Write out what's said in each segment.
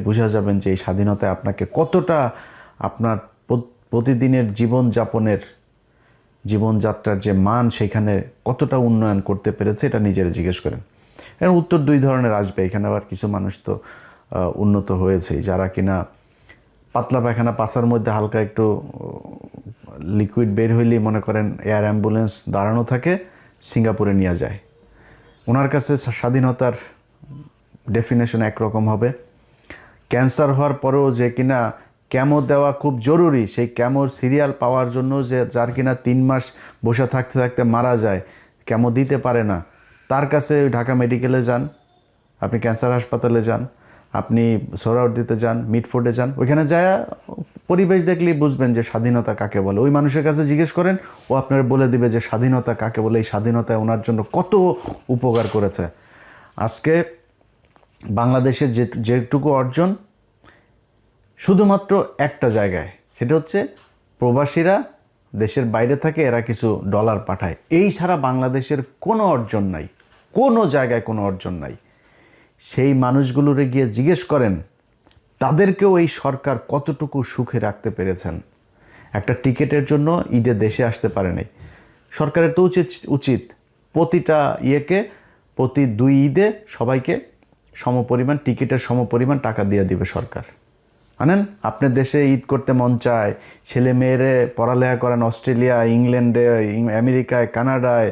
বোঝা যাবেন যে এই স্বাধীনতায় আপনাকে কতটা আপনার প্রতিদিনের জীবনযাত্রার যে মান সেখানে কতটা উন্নয়ন করতে পেরেছে এটা নিজেরা জিজ্ঞেস করেন। এর উত্তর দুই ধরনের আসবে। এখানে আবার কিছু মানুষ তো উন্নত হয়েছে যারা কিনা পাতলা পায়খানা পাশার মধ্যে হালকা একটু লিকুইড বের হইলেই মনে করেন এয়ার অ্যাম্বুলেন্স দাঁড়ানো থাকে, সিঙ্গাপুরে নিয়ে যায়। ওনার কাছে স্বাধীনতার ডেফিনেশন একরকম হবে। ক্যান্সার হওয়ার পরেও যে কিনা ক্যামো দেওয়া খুব জরুরি, সেই ক্যামোর সিরিয়াল পাওয়ার জন্য যে যার কিনা 3 মাস বসে থাকতে থাকতে মারা যায়, ক্যামো দিতে পারে না, তার কাছে ঢাকা মেডিকেলে যান, আপনি ক্যান্সার হাসপাতালে যান, আপনি সোহরাওয়ার্দীতে যান, মিটফোর্ডে যান, ওইখানে যায় পরিবেশ দেখলেই বুঝবেন যে স্বাধীনতা কাকে বলে। ওই মানুষের কাছে জিজ্ঞেস করেন, ও আপনার বলে দিবে যে স্বাধীনতা কাকে বলে, এই স্বাধীনতায় ওনার জন্য কত উপকার করেছে। আজকে বাংলাদেশের যেটুকু অর্জন শুধুমাত্র একটা জায়গায়, সেটা হচ্ছে প্রবাসীরা দেশের বাইরে থাকে, এরা কিছু ডলার পাঠায়। এই ছাড়া বাংলাদেশের কোনো অর্জন নাই, কোনো জায়গায় কোনো অর্জন নাই। সেই মানুষগুলোরে গিয়ে জিজ্ঞেস করেন তাদেরকেও এই সরকার কতটুকু সুখে রাখতে পেরেছেন। একটা টিকিটের জন্য ঈদে দেশে আসতে পারে নাই। সরকারের তো উচিত প্রতিটা প্রতি 2 ঈদে সবাইকে সমপরিমাণ টিকিটের সমপরিমাণ টাকা দিয়ে দিবে সরকার। আনেন, আপনার দেশে ঈদ করতে মন চায়, ছেলে মেয়েরে পড়ালেখা করেন অস্ট্রেলিয়া, ইংল্যান্ডে, আমেরিকায়, কানাডায়,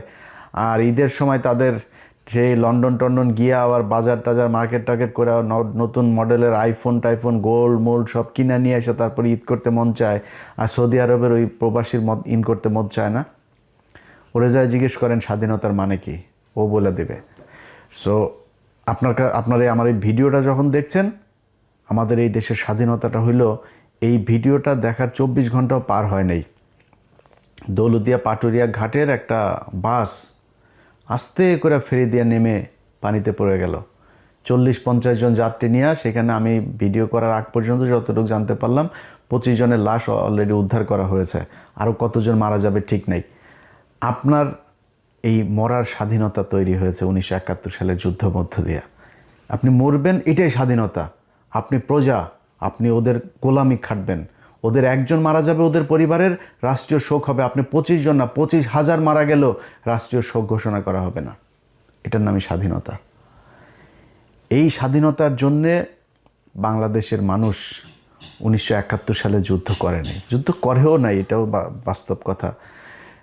আর ঈদের সময় তাদের সেই লন্ডন টন্ডন গিয়ে আবার বাজার টাজার মার্কেট টার্কেট করে নতুন মডেলের টাইফোন গোল্ড মোল্ড সব কিনে নিয়ে এসে তারপরে ঈদ করতে মন চায়। আর সৌদি আরবের ওই প্রবাসীর ঈদ করতে মন চায় না। ওরে যায় জিজ্ঞেস করেন স্বাধীনতার মানে কি, ও বলে দেবে। সো আপনারা আমার এই ভিডিওটা যখন দেখছেন, আমাদের এই দেশের স্বাধীনতাটা হইল, এই ভিডিওটা দেখার 24 ঘন্টাও পার হয় নাই, দৌলতদিয়া পাটুরিয়া ঘাটের একটা বাস আস্তে করে ফেরি দিয়ে নেমে পানিতে পড়ে গেল। 40-50 জন যাত্রী নিয়ে, সেখানে আমি ভিডিও করার আগ পর্যন্ত যতটুকু জানতে পারলাম 25 জনের লাশ অলরেডি উদ্ধার করা হয়েছে। আরও কতজন মারা যাবে ঠিক নেই। আপনার এই মরার স্বাধীনতা তৈরি হয়েছে 1971 সালের যুদ্ধ মধ্য দিয়ে। আপনি মরবেন, এটাই স্বাধীনতা। আপনি প্রজা, আপনি ওদের গোলামি খাটবেন। ওদের একজন মারা যাবে, ওদের পরিবারের রাষ্ট্রীয় শোক হবে। আপনি 25 জন না, 25,000 মারা গেলেও রাষ্ট্রীয় শোক ঘোষণা করা হবে না। এটার নামই স্বাধীনতা। এই স্বাধীনতার জন্যে বাংলাদেশের মানুষ 1971 সালে যুদ্ধ করেনি, যুদ্ধ করেও নাই, এটাও বাস্তব কথা।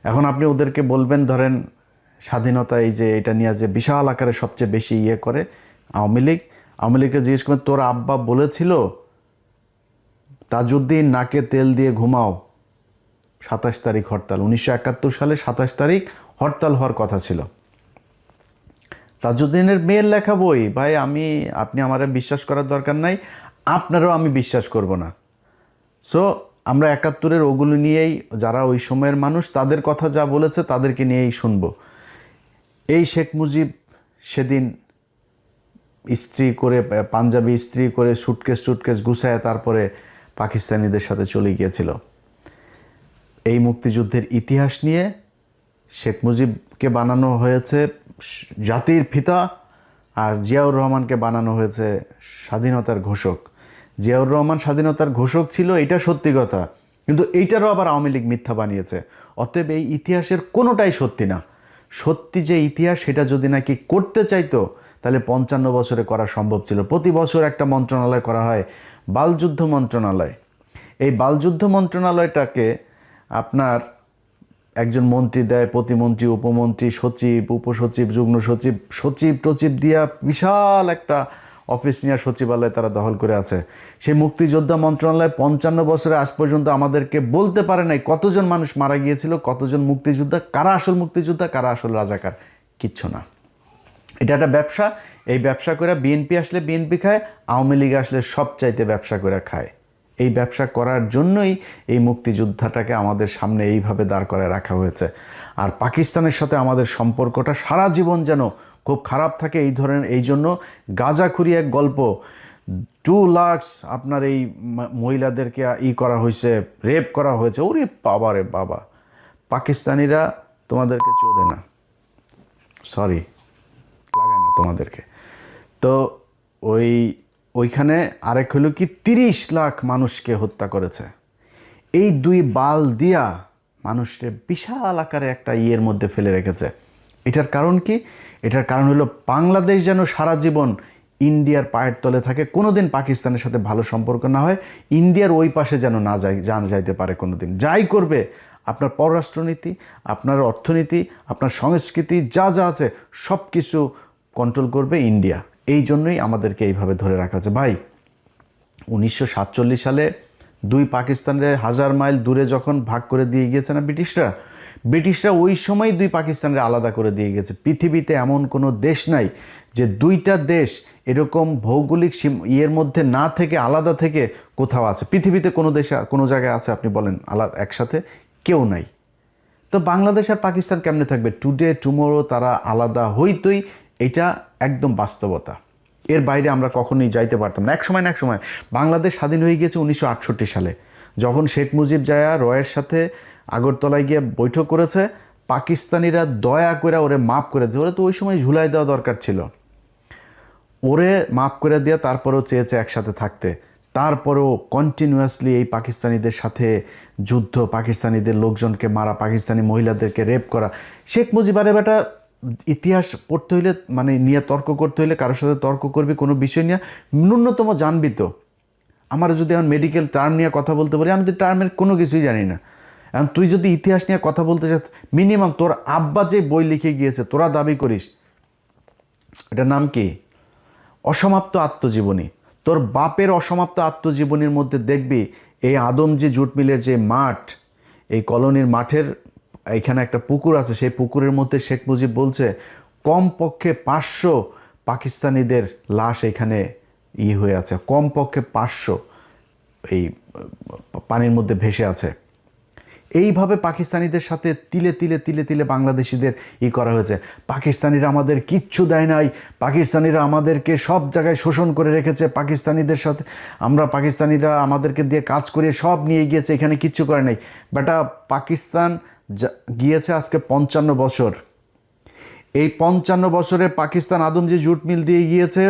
এখন আপনি ওদেরকে বলবেন, ধরেন স্বাধীনতা এই যে এটা নিয়ে যে বিশাল আকারে সবচেয়ে বেশি করে আওয়ামী লীগকে জিজ্ঞেস করেন, তোর আব্বা বলেছিল তাজউদ্দিন নাকে তেল দিয়ে ঘুমাও, 27 তারিখ হরতাল। 1971 সালে 27 তারিখ হরতাল হওয়ার কথা ছিল। তাজউদ্দিনের মেয়ের লেখা বই, ভাই আপনি আমারে বিশ্বাস করার দরকার নাই, আপনারও আমি বিশ্বাস করব না। সো আমরা 71-এর ওগুলো নিয়েই, যারা ওই সময়ের মানুষ তাদের কথা যা বলেছে তাদেরকে নিয়েই শুনবো। এই শেখ মুজিব সেদিন ইস্ত্রি করে, পাঞ্জাবি ইস্ত্রি করে, সুটকেস গুছায় তারপরে পাকিস্তানিদের সাথে চলে গিয়েছিল। এই মুক্তিযুদ্ধের ইতিহাস নিয়ে শেখ মুজিবকে বানানো হয়েছে জাতির পিতা, আর জিয়াউর রহমানকে বানানো হয়েছে স্বাধীনতার ঘোষক। জিয়াউর রহমান স্বাধীনতার ঘোষক ছিল, এটা সত্যি কথা, কিন্তু এইটারও আবার আওয়ামী লীগ মিথ্যা বানিয়েছে। অতএব এই ইতিহাসের কোনোটাই সত্যি না। সত্যি যে ইতিহাস, সেটা যদি নাকি করতে চাইতো তাহলে 55 বছরে করা সম্ভব ছিল। প্রতি বছর একটা মন্ত্রণালয় করা হয়, বালযুদ্ধ মন্ত্রণালয়। এই বালযুদ্ধ মন্ত্রণালয়টাকে আপনার একজন মন্ত্রী দেয়, প্রতিমন্ত্রী, উপমন্ত্রী, সচিব, উপসচিব, যুগ্ম সচিব, সচিব দিয়া বিশাল একটা অফিস নিয়ে সচিবালয় তারা দখল করে আছে। সেই মুক্তিযোদ্ধা মন্ত্রণালয় 55 বছরে আজ পর্যন্ত আমাদেরকে বলতে পারে নাই কতজন মানুষ মারা গিয়েছিল, কতজন মুক্তিযোদ্ধা, কারা আসল মুক্তিযোদ্ধা, কারা আসল রাজাকার, কিচ্ছু না। এটা একটা ব্যবসা। এই ব্যবসা করে বিএনপি আসলে বিএনপি খায়, আওয়ামী লীগ আসলে সবচাইতে ব্যবসা করে খায়। এই ব্যবসা করার জন্যই এই মুক্তিযোদ্ধাটাকে আমাদের সামনে এইভাবে দাঁড় করায় রাখা হয়েছে। আর পাকিস্তানের সাথে আমাদের সম্পর্কটা সারা জীবন যেন খুব খারাপ থাকে এই জন্য গাঁজাখুরি এক গল্প, 2 লাখ আপনার এই মহিলাদেরকে করা হয়েছে, রেপ করা হয়েছে। ওরে বাবা রে বাবা, পাকিস্তানিরা তোমাদেরকে চোদে না, সরি, লাগায় না তোমাদেরকে। তো ওই ওইখানে আরেক হলো কি 30 লাখ মানুষকে হত্যা করেছে। এই 2 বাল দিয়া মানুষের বিশাল আকারে একটা ইয়ের মধ্যে ফেলে রেখেছে। এটার কারণ কি? এটার কারণ হলো বাংলাদেশ যেন সারা জীবন ইন্ডিয়ার পায়ের তলে থাকে, কোনোদিন পাকিস্তানের সাথে ভালো সম্পর্ক না হয়, ইন্ডিয়ার ওই পাশে যেন না যাইতে পারে কোনোদিন। যাই করবে, আপনার পররাষ্ট্রনীতি, আপনার অর্থনীতি, আপনার সংস্কৃতি যা যা আছে সব কিছু কন্ট্রোল করবে ইন্ডিয়া। এই জন্যই আমাদেরকে এইভাবে ধরে রাখা হচ্ছে। ভাই 1947 সালে 2 পাকিস্তানের 1000 মাইল দূরে যখন ভাগ করে দিয়ে গিয়েছে না ব্রিটিশরা ওই সময় 2 পাকিস্তানের আলাদা করে দিয়ে গেছে। পৃথিবীতে এমন কোনো দেশ নাই যে 2টা দেশ এরকম ভৌগোলিক ইয়ের মধ্যে না থেকে আলাদা থেকে কোথাও আছে। পৃথিবীতে কোনো দেশে কোনো জায়গায় আছে আপনি বলেন আলাদা একসাথে? কেউ নাই। তো বাংলাদেশ আর পাকিস্তান কেমনে থাকবে? টুডে টুমোরো তারা আলাদা হইতই, এটা একদম বাস্তবতা। এর বাইরে আমরা কখনোই যাইতে পারতাম না। এক সময় না এক সময় বাংলাদেশ স্বাধীন হয়ে গিয়েছে 1968 সালে, যখন শেখ মুজিব জায়া রয়ের সাথে আগরতলায় গিয়ে বৈঠক করেছে। পাকিস্তানিরা দয়া করে ওরে মাফ করে দিয়েছে। ওরে তো ওই সময় ঝুলাই দেওয়া দরকার ছিল, ওরে মাফ করে দিয়ে তারপরেও চেয়েছে একসাথে থাকতে। তারপরেও কন্টিনিউয়াসলি এই পাকিস্তানিদের সাথে যুদ্ধ, পাকিস্তানিদের লোকজনকে মারা, পাকিস্তানি মহিলাদেরকে রেপ করা। শেখ মুজিব, আরে বেটা, ইতিহাস পড়তে হইলে মানে নিয়ে তর্ক করতে হইলে কারোর সাথে তর্ক করবি কোনো বিষয় নিয়ে, ন্যূনতম জানবি তো। আমার যদি এখন মেডিকেল টার্ম নিয়ে কথা বলতে পারি, আমি তো টার্মের কোনো কিছুই জানি না। এখন তুই যদি ইতিহাস নিয়ে কথা বলতে চাস, মিনিমাম তোর আব্বা যে বই লিখে গিয়েছে তোরা দাবি করিস, এটার নাম কি? অসমাপ্ত আত্মজীবনী। তোর বাপের অসমাপ্ত আত্মজীবনীর মধ্যে দেখবি এই আদমজি জুট মিলের যে মাঠ, এই কলোনির মাঠের এখানে একটা পুকুর আছে, সেই পুকুরের মধ্যে শেখ মুজিব বলছে কমপক্ষে 500 পাকিস্তানিদের লাশ এখানে হয়ে আছে, কমপক্ষে 500 এই পানির মধ্যে ভেসে আছে। এইভাবে পাকিস্তানিদের সাথে তিলে তিলে তিলে তিলে বাংলাদেশিদের করা হয়েছে। পাকিস্তানিরা আমাদের কিচ্ছু দেয় নাই, পাকিস্তানিরা আমাদেরকে সব জায়গায় শোষণ করে রেখেছে, পাকিস্তানিদের সাথে পাকিস্তানিরা আমাদেরকে দিয়ে কাজ করিয়ে সব নিয়ে গিয়েছে, এখানে কিচ্ছু করে নাই। বেটা, পাকিস্তান গিয়েছে আজকে 55 বছর। এই 55 বছরে পাকিস্তান আদমজি জুট মিল দিয়ে গিয়েছে,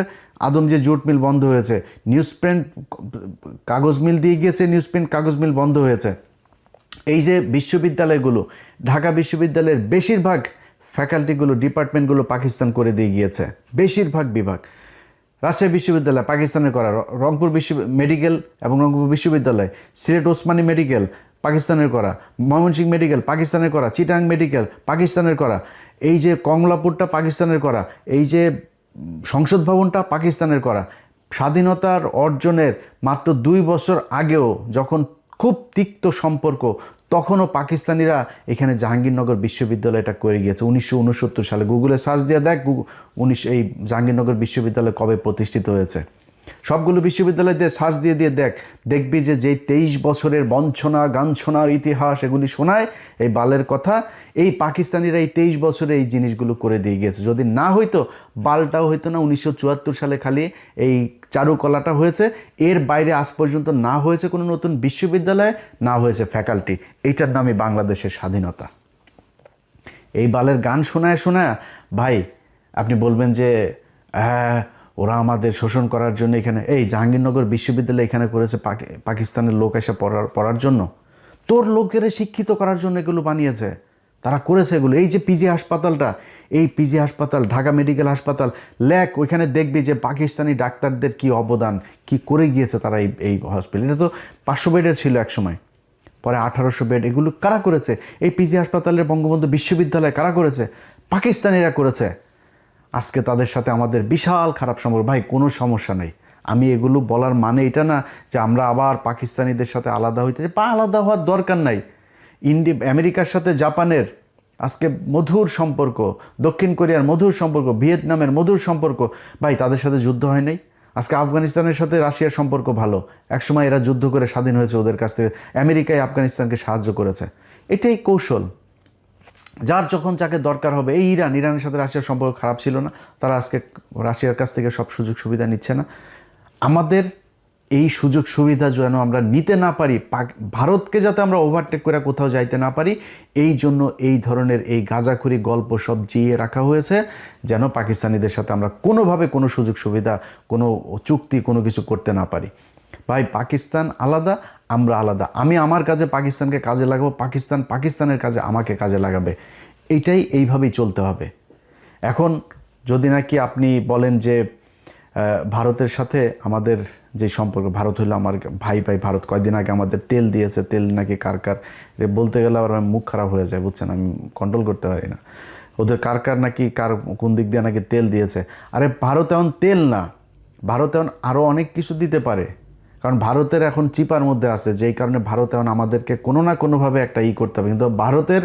আদমজি জুট মিল বন্ধ হয়েছে। নিউজ প্রিন্ট কাগজ মিল দিয়ে গিয়েছে, নিউজ প্রিন্ট কাগজ মিল বন্ধ হয়েছে। এই যে বিশ্ববিদ্যালয়গুলো, ঢাকা বিশ্ববিদ্যালয়ের বেশিরভাগ ফ্যাকাল্টিগুলো, ডিপার্টমেন্টগুলো পাকিস্তান করে দিয়ে গিয়েছে, বেশিরভাগ বিভাগ। রাজশাহী বিশ্ববিদ্যালয় পাকিস্তানের করা, রংপুর মেডিকেল এবং রংপুর বিশ্ববিদ্যালয়, সিলেট ওসমানী মেডিকেল পাকিস্তানের করা, ময়মনসিংহ মেডিকেল পাকিস্তানের করা, চিটাং মেডিকেল পাকিস্তানের করা, এই যে কমলাপুরটা পাকিস্তানের করা, এই যে সংসদ ভবনটা পাকিস্তানের করা। স্বাধীনতার অর্জনের মাত্র 2 বছর আগেও যখন খুব তিক্ত সম্পর্ক, তখনও পাকিস্তানিরা এখানে জাহাঙ্গীরনগর বিশ্ববিদ্যালয়টা করে গিয়েছে 1969 সালে। গুগলে সার্চ দিয়ে দেখ এই জাহাঙ্গীরনগর বিশ্ববিদ্যালয় কবে প্রতিষ্ঠিত হয়েছে। সবগুলো বিশ্ববিদ্যালয় দিয়ে সার্চ দিয়ে দেখবি যে 23 বছরের বঞ্চনা গাঞ্ছনার ইতিহাস এগুলি শোনায় এই বালের কথা। এই পাকিস্তানিরা এই 23 বছরে এই জিনিসগুলো করে দিয়ে গিয়েছে। যদি না হইতো, বালটাও হইতো না। 1974 সালে খালি এই চারুকলাটা হয়েছে, এর বাইরে আজ পর্যন্ত না হয়েছে কোনো নতুন বিশ্ববিদ্যালয়, না হয়েছে ফ্যাকাল্টি। এইটার নামই বাংলাদেশের স্বাধীনতা। এই বালের গান শোনায় ভাই আপনি বলবেন যে হ্যাঁ, ওরা আমাদের শোষণ করার জন্য এখানে এই জাহাঙ্গীরনগর বিশ্ববিদ্যালয় এখানে করেছে পাকিস্তানের লোক এসে পড়ার জন্য, তোর লোকেরা শিক্ষিত করার জন্য এগুলো বানিয়েছে, তারা করেছে এগুলো। এই যে পিজি হাসপাতালটা, এই পিজি হাসপাতাল, ঢাকা মেডিকেল হাসপাতাল লেখ, ওইখানে দেখবি যে পাকিস্তানি ডাক্তারদের কি অবদান, কি করে গিয়েছে তারা এই হসপিটাল। এটা তো 500 বেডের ছিল এক সময়, পরে 1800 বেড। এগুলো কারা করেছে? এই পিজি হাসপাতালের বঙ্গবন্ধু বিশ্ববিদ্যালয় কারা করেছে? পাকিস্তানিরা করেছে। আজকে তাদের সাথে আমাদের বিশাল খারাপ সম্পর্ক। ভাই কোনো সমস্যা নেই, আমি এগুলো বলার মানে এটা না যে আমরা আবার পাকিস্তানিদের সাথে আলাদা হইতে, বা আলাদা হওয়ার দরকার নাই। আমেরিকার সাথে জাপানের আজকে মধুর সম্পর্ক, দক্ষিণ কোরিয়ার মধুর সম্পর্ক, ভিয়েতনামের মধুর সম্পর্ক। ভাই তাদের সাথে যুদ্ধ হয় নাই। আজকে আফগানিস্তানের সাথে রাশিয়ার সম্পর্ক ভালো, একসময় এরা যুদ্ধ করে স্বাধীন হয়েছে ওদের কাছ থেকে। আমেরিকায় আফগানিস্তানকে সাহায্য করেছে, এটাই কৌশল। যার যখন যাকে দরকার হবে, এই ইরানের সাথে রাশিয়ার সম্পর্ক খারাপ ছিল না, তারা আজকে রাশিয়ার কাছ থেকে সব সুযোগ সুবিধা নিচ্ছে না। আমাদের এই সুযোগ সুবিধা যেন আমরা নিতে না পারি, ভারতকে যাতে আমরা ওভারটেক করে কোথাও যাইতে না পারি, এই জন্য এই ধরনের এই গাঁজাখুরি গল্প সব জিয়ে রাখা হয়েছে, যেন পাকিস্তানিদের সাথে আমরা কোনোভাবে কোনো সুযোগ সুবিধা, কোনো চুক্তি, কোনো কিছু করতে না পারি। ভাই, পাকিস্তান আলাদা, আমরা আলাদা। আমি আমার কাজে পাকিস্তানকে কাজে লাগাবো, পাকিস্তান পাকিস্তানের কাজে আমাকে কাজে লাগাবে। এইভাবেই চলতে হবে। এখন যদি নাকি আপনি বলেন যে ভারতের সাথে আমাদের যে সম্পর্ক, ভারত হলো আমার ভাই, ভারত কয়েকদিন আগে আমাদের তেল দিয়েছে, তেল নাকি কার বলতে গেলে আবার আমার মুখ খারাপ হয়ে যায়, বুঝছেন, আমি কন্ট্রোল করতে পারি না। ওদের কার নাকি কোন দিক দিয়ে নাকি তেল দিয়েছে। আরে ভারত এখন তেল না, ভারত এখন আরও অনেক কিছু দিতে পারে, কারণ ভারতের এখন চিপার মধ্যে আছে, যেই কারণে ভারত এখন আমাদেরকে কোনো না কোনোভাবে একটা করতে হবে। কিন্তু ভারতের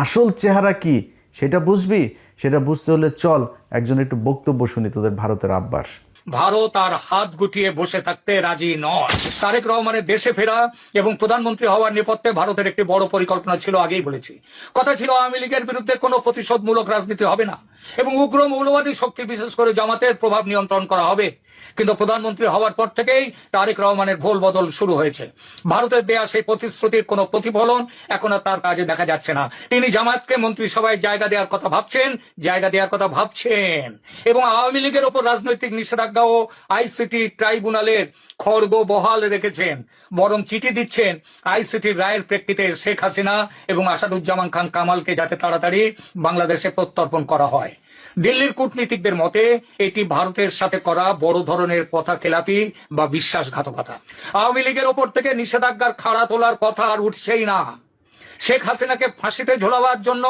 আসল চেহারা কি সেটা বুঝবি, সেটা বুঝতে হলে চল একজন একটু বক্তব্য শুনি তোদের ভারতের আব্বার। ভারত আর হাত গুটিয়ে বসে থাকতে রাজি নয়। তারেক রহমানের দেশে ফেরা এবং প্রধানমন্ত্রী হওয়ার নেপথ্যে ভারতের একটি বড় পরিকল্পনা ছিল, আগেই বলেছি। কথা ছিল আওয়ামী লীগের বিরুদ্ধে কোনো প্রতিশোধমূলক রাজনীতি হবে না এবং উগ্র মৌলবাদী শক্তি, বিশেষ করে জামাতের প্রভাব নিয়ন্ত্রণ করা হবে। কিন্তু প্রধানমন্ত্রী হওয়ার পর থেকেই তারেক রহমানের ভোল বদল শুরু হয়েছে। ভারতের দেয়া সেই প্রতিশ্রুতির কোনো প্রতিফলন এখন আর তার কাজে দেখা যাচ্ছে না। তিনি জামাতকে মন্ত্রিসভায় জায়গা দেওয়ার কথা ভাবছেন এবং আওয়ামী লীগের ওপর রাজনৈতিক নিষেধাজ্ঞা ও আইসিটি ট্রাইব্যুনালের খড়গ বহাল রেখেছেন, বরং চিঠি দিচ্ছেন আইসিটির রায়ের প্রেক্ষিতে শেখ হাসিনা এবং আসাদুজ্জামান খান কামালকে যাতে তাড়াতাড়ি বাংলাদেশে প্রত্যর্পণ করা হয়। দিল্লির কূটনীতিকদের মতে এটি ভারতের সাথে করা বড় ধরনের কথা খেলাপি বা বিশ্বাসঘাতকতা। আওয়ামী লীগের ওপর থেকে নিষেধাজ্ঞার খাড়া তোলার কথা আর উঠছেই না। শেখ হাসিনাকে ফাঁসিতে ঝোলাবার জন্য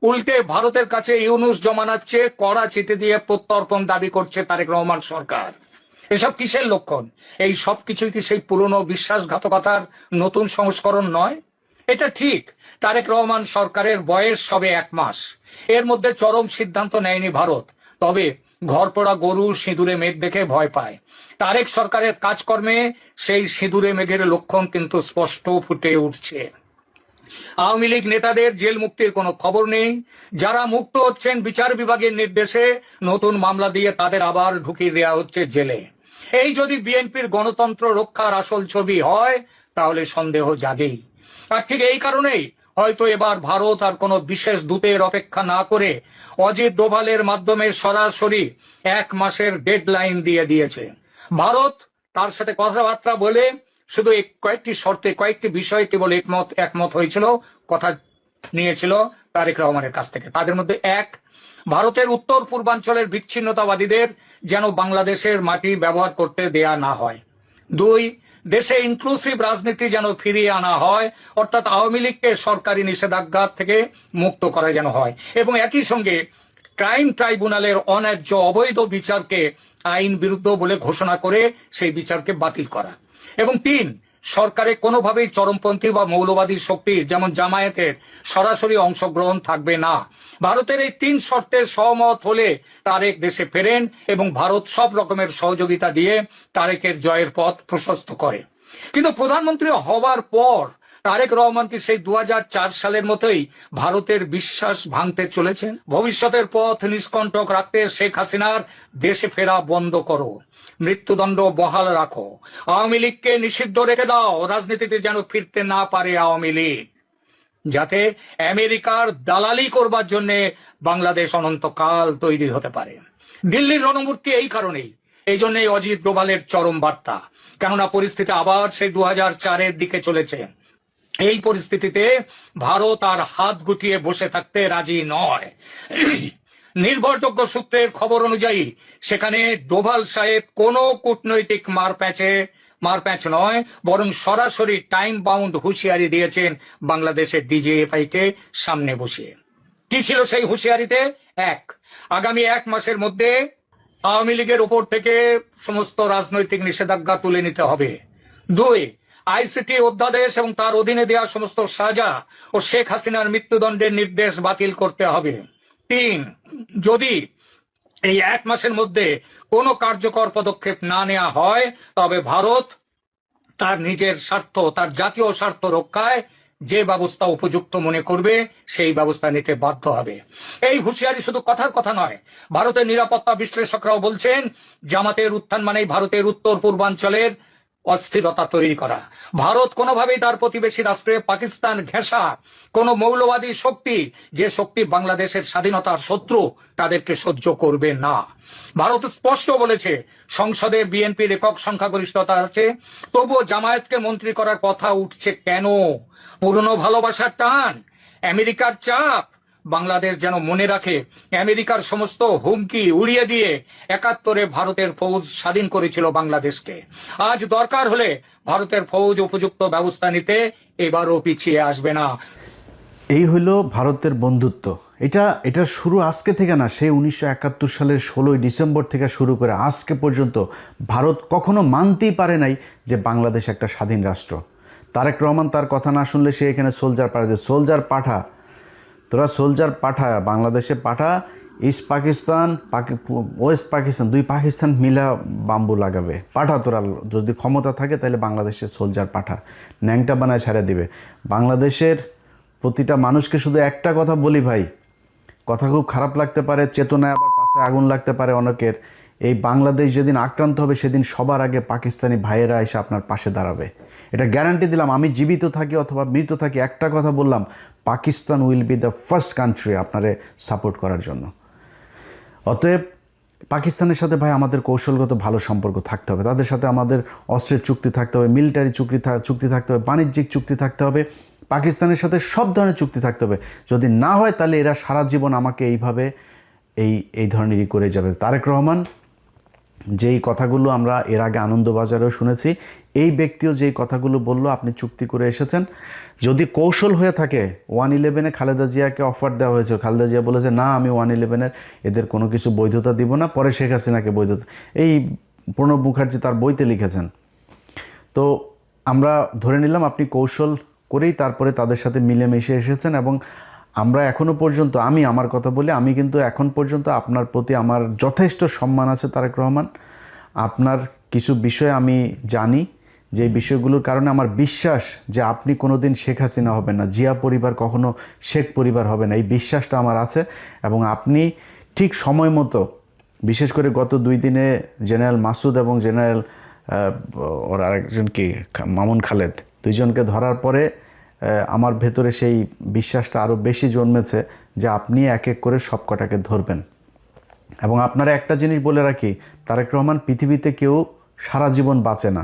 উল্টে ভারতের কাছে ইউনুস জমানাচ্ছে কড়া চিঠি দিয়ে প্রত্যর্পণ দাবি করছে তারেক রহমান সরকার। এসব কিসের লক্ষণ? এই সব কিছুই কি সেই পুরনো বিশ্বাসঘাতকতার নতুন সংস্করণ নয়? এটা ঠিক, তারেক রহমান সরকারের বয়স সবে 1 মাস। এর মধ্যে চরম সিদ্ধান্ত নেয়নি ভারত, তবে ঘরপোড়া গরু সিঁদুরে মেঘ দেখে ভয় পায়। তারেক সরকারের কাজকর্মে সেই সিঁদুরে মেঘের লক্ষণ কিন্তু স্পষ্ট ফুটে উঠছে। আওয়ামী লীগ নেতাদের জেল মুক্তির কোনো খবর নেই। যারা মুক্ত হচ্ছেন বিচার বিভাগের নির্দেশে নতুন মামলা দিয়ে তাদের আবার ঢুকিয়ে দেওয়া হচ্ছে জেলে। এই যদি বিএনপির গণতন্ত্র রক্ষার আসল ছবি হয় তাহলে সন্দেহ জাগেই। আর ঠিক এই কারণেই হয়তো এবার ভারত আর কোনো বিশেষ দূতের অপেক্ষা না করে অজিত ডোভালের মাধ্যমে সরাসরি 1 মাসের ডেডলাইন দিয়ে দিয়েছে। ভারত তার সাথে কথাবার্তা বলে শুধু কয়েকটি শর্তে, কয়েকটি বিষয়ে কেবল একমত হয়েছিল, কথা নিয়েছিল তারেক রহমানের কাছ থেকে। তাদের মধ্যে 1, ভারতের উত্তর পূর্বাঞ্চলের বিচ্ছিন্নতাবাদীদের যেন বাংলাদেশের মাটি ব্যবহার করতে দেয়া না হয়। 2, দেশে ইনক্লুসিভ রাজনীতি যেন ফিরিয়ে আনা হয়, অর্থাৎ আওয়ামী লীগকে সরকারি নিষেধাজ্ঞা থেকে মুক্ত করা যেন হয় এবং একই সঙ্গে ক্রাইম ট্রাইব্যুনালের অন্যায্য অবৈধ বিচারকে আইন বিরুদ্ধ বলে ঘোষণা করে সেই বিচারকে বাতিল করা এবং 3, সরকারে কোনোভাবেই চরমপন্থী বা মৌলবাদী শক্তির যেমন জামায়াতের সরাসরি অংশগ্রহণ থাকবে না। ভারতের এই 3 শর্তে সহমত হলে তারেক দেশে ফেরেন এবং ভারত সব রকমের সহযোগিতা দিয়ে তারেকের জয়ের পথ প্রশস্ত করে। কিন্তু প্রধানমন্ত্রী হবার পর তারেক রহমান কি সেই 2004 সালের মতোই ভারতের বিশ্বাস ভাঙতে চলেছেন? ভবিষ্যতের পথ নিষ্কণ্টক রাখতে শেখ হাসিনার দেশে ফেরা বন্ধ করো, মৃত্যুদণ্ড বহাল রাখো, আওয়ামী লীগকে নিষিদ্ধ রেখে দাও, রাজনীতিতে যেন ফিরতে না পারে আওয়ামী লীগ, যাতে আমেরিকার দালালি করবার জন্য বাংলাদেশ অনন্তকাল তৈরি হতে পারে। দিল্লির রণমূর্তি এই কারণেই, এই জন্যই অজিত ডোভালের চরম বার্তা, কেননা পরিস্থিতি আবার সেই 2004-এর দিকে চলেছে। এই পরিস্থিতিতে ভারত আর হাত গুটিয়ে বসে থাকতে রাজি নয়। নির্ভরযোগ্য সূত্রের খবর অনুযায়ী সেখানে ডোভাল সাহেব কোনো কূটনৈতিক মারপ্যাঁচ নয়, বরং সরাসরি টাইম বাউন্ড হুঁশিয়ারি দিয়েছেন বাংলাদেশের ডিজিএফআই কে সামনে বসিয়ে। কি ছিল সেই হুঁশিয়ারিতে? 1, আগামী 1 মাসের মধ্যে আওয়ামী লীগের উপর থেকে সমস্ত রাজনৈতিক নিষেধাজ্ঞা তুলে নিতে হবে। 2, আইসিটি অধ্যাদেশ এবং তার অধীনে দেওয়া সমস্ত সাজা ও শেখ হাসিনার মৃত্যুদণ্ডের নির্দেশ বাতিল করতে হবে। 3, যদি এই 1 মাসের মধ্যে কোনো কার্যকর পদক্ষেপ না নেওয়া হয় তবে ভারত তার নিজের স্বার্থ, তার জাতীয় স্বার্থ রক্ষায় যে ব্যবস্থা উপযুক্ত মনে করবে সেই ব্যবস্থা নিতে বাধ্য হবে। এই হুঁশিয়ারি শুধু কথার কথা নয়, ভারতের নিরাপত্তা বিশ্লেষকরাও বলছেন জামাতের উত্থান মানেই ভারতের উত্তর পূর্বাঞ্চলের অস্থিরতা তৈরি করা। ভারত কোনোভাবেই তার প্রতিবেশী রাষ্ট্রে পাকিস্তান ঘেঁষা কোন মৌলবাদী শক্তি, যে শক্তি বাংলাদেশের স্বাধীনতার শত্রু, তাদেরকে সহ্য করবে না। ভারত স্পষ্ট বলেছে সংসদে বিএনপির একক সংখ্যাগরিষ্ঠতা আছে, তবুও জামায়াতকে মন্ত্রী করার কথা উঠছে কেন? পুরনো ভালোবাসার টান, আমেরিকার চাপ? বাংলাদেশ যেন মনে রাখে আমেরিকার সমস্ত হুমকি উড়িয়ে দিয়ে ৭১-এ ভারতের ফৌজ স্বাধীন করেছিল বাংলাদেশকে। আজ দরকার হলে ভারতের ফৌজ উপযুক্ত ব্যবস্থা নিতে এবারও পিছিয়ে আসবে না। এই হলো ভারতের বন্ধুত্ব। এটার শুরু আজকে থেকে না, সেই 1971 সালের 16ই ডিসেম্বর থেকে শুরু করে আজকে পর্যন্ত ভারত কখনো মানতেই পারে নাই যে বাংলাদেশ একটা স্বাধীন রাষ্ট্র। তারেক রহমান তার কথা না শুনলে সে এখানে সোলজার পাঠাতে, সোলজার পাঠা, তোরা সোলজার পাঠা, বাংলাদেশে পাঠা, ইস্ট পাকিস্তান ওয়েস্ট পাকিস্তান, দুই পাকিস্তান মিলা বাম্বু লাগাবে, পাঠা তোরা, যদি ক্ষমতা থাকে তাহলে বাংলাদেশের সোলজার পাঠা, ন্যাংটা বানায় ছেড়ে দিবে। বাংলাদেশের প্রতিটা মানুষকে শুধু একটা কথা বলি ভাই, কথা খুব খারাপ লাগতে পারে, চেতনায় আবার পাশে আগুন লাগতে পারে অনেকের, এই বাংলাদেশ যেদিন আক্রান্ত হবে সেদিন সবার আগে পাকিস্তানি ভাইয়েরা এসে আপনার পাশে দাঁড়াবে। এটা গ্যারান্টি দিলাম, আমি জীবিত থাকি অথবা মৃত থাকি, একটা কথা বললাম, Pakistan will be the first country আপনারে সাপোর্ট করার জন্য। অতএব পাকিস্তানের সাথে ভাই আমাদের কৌশলগত ভালো সম্পর্ক থাকতে হবে, তাদের সাথে আমাদের অস্ত্রের চুক্তি থাকতে হবে, মিলিটারি চুক্তি থাকতে হবে, বাণিজ্যিক চুক্তি থাকতে হবে, পাকিস্তানের সাথে সব ধরনের চুক্তি থাকতে হবে। যদি না হয় তাহলে এরা সারা জীবন আমাকে এইভাবে এই ধরনেরই করে যাবে। তারেক রহমান যেই কথাগুলো আমরা এর আগে আনন্দবাজারেও শুনেছি, এই ব্যক্তিও যেই কথাগুলো বলল, আপনি চুক্তি করে এসেছেন, যদি কৌশল হয়ে থাকে, 111-এ খালেদা জিয়াকে অফার দেওয়া হয়েছে, খালেদা জিয়া বলেছে না আমি 111-এর এদের কোনো কিছু বৈধতা দিব না, পরে শেখ হাসিনাকে বৈধতা, এই প্রণব মুখার্জি তার বইতে লিখেছেন। তো আমরা ধরে নিলাম আপনি কৌশল করেই তারপরে তাদের সাথে মিলেমিশে এসেছেন, এবং আমরা এখনও পর্যন্ত, আমি আমার কথা বলি, আমি কিন্তু এখন পর্যন্ত আপনার প্রতি আমার যথেষ্ট সম্মান আছে তারেক রহমান। আপনার কিছু বিষয় আমি জানি, যে বিষয়গুলোর কারণে আমার বিশ্বাস যে আপনি কোনোদিন শেখ হাসিনা হবেন না, জিয়া পরিবার কখনো শেখ পরিবার হবে না, এই বিশ্বাসটা আমার আছে। এবং আপনি ঠিক সময় মতো, বিশেষ করে গত 2 দিনে জেনারেল মাসুদ এবং জেনারেল ওর আরেকজন কি মামুন খালেদ, দুইজনকে ধরার পরে আমার ভেতরে সেই বিশ্বাসটা আরও বেশি জন্মেছে যে আপনি এক এক করে সব কটাকে ধরবেন। এবং আপনারা একটা জিনিস বলে রাখি, তারেক রহমান, পৃথিবীতে কেউ সারা জীবন বাঁচে না,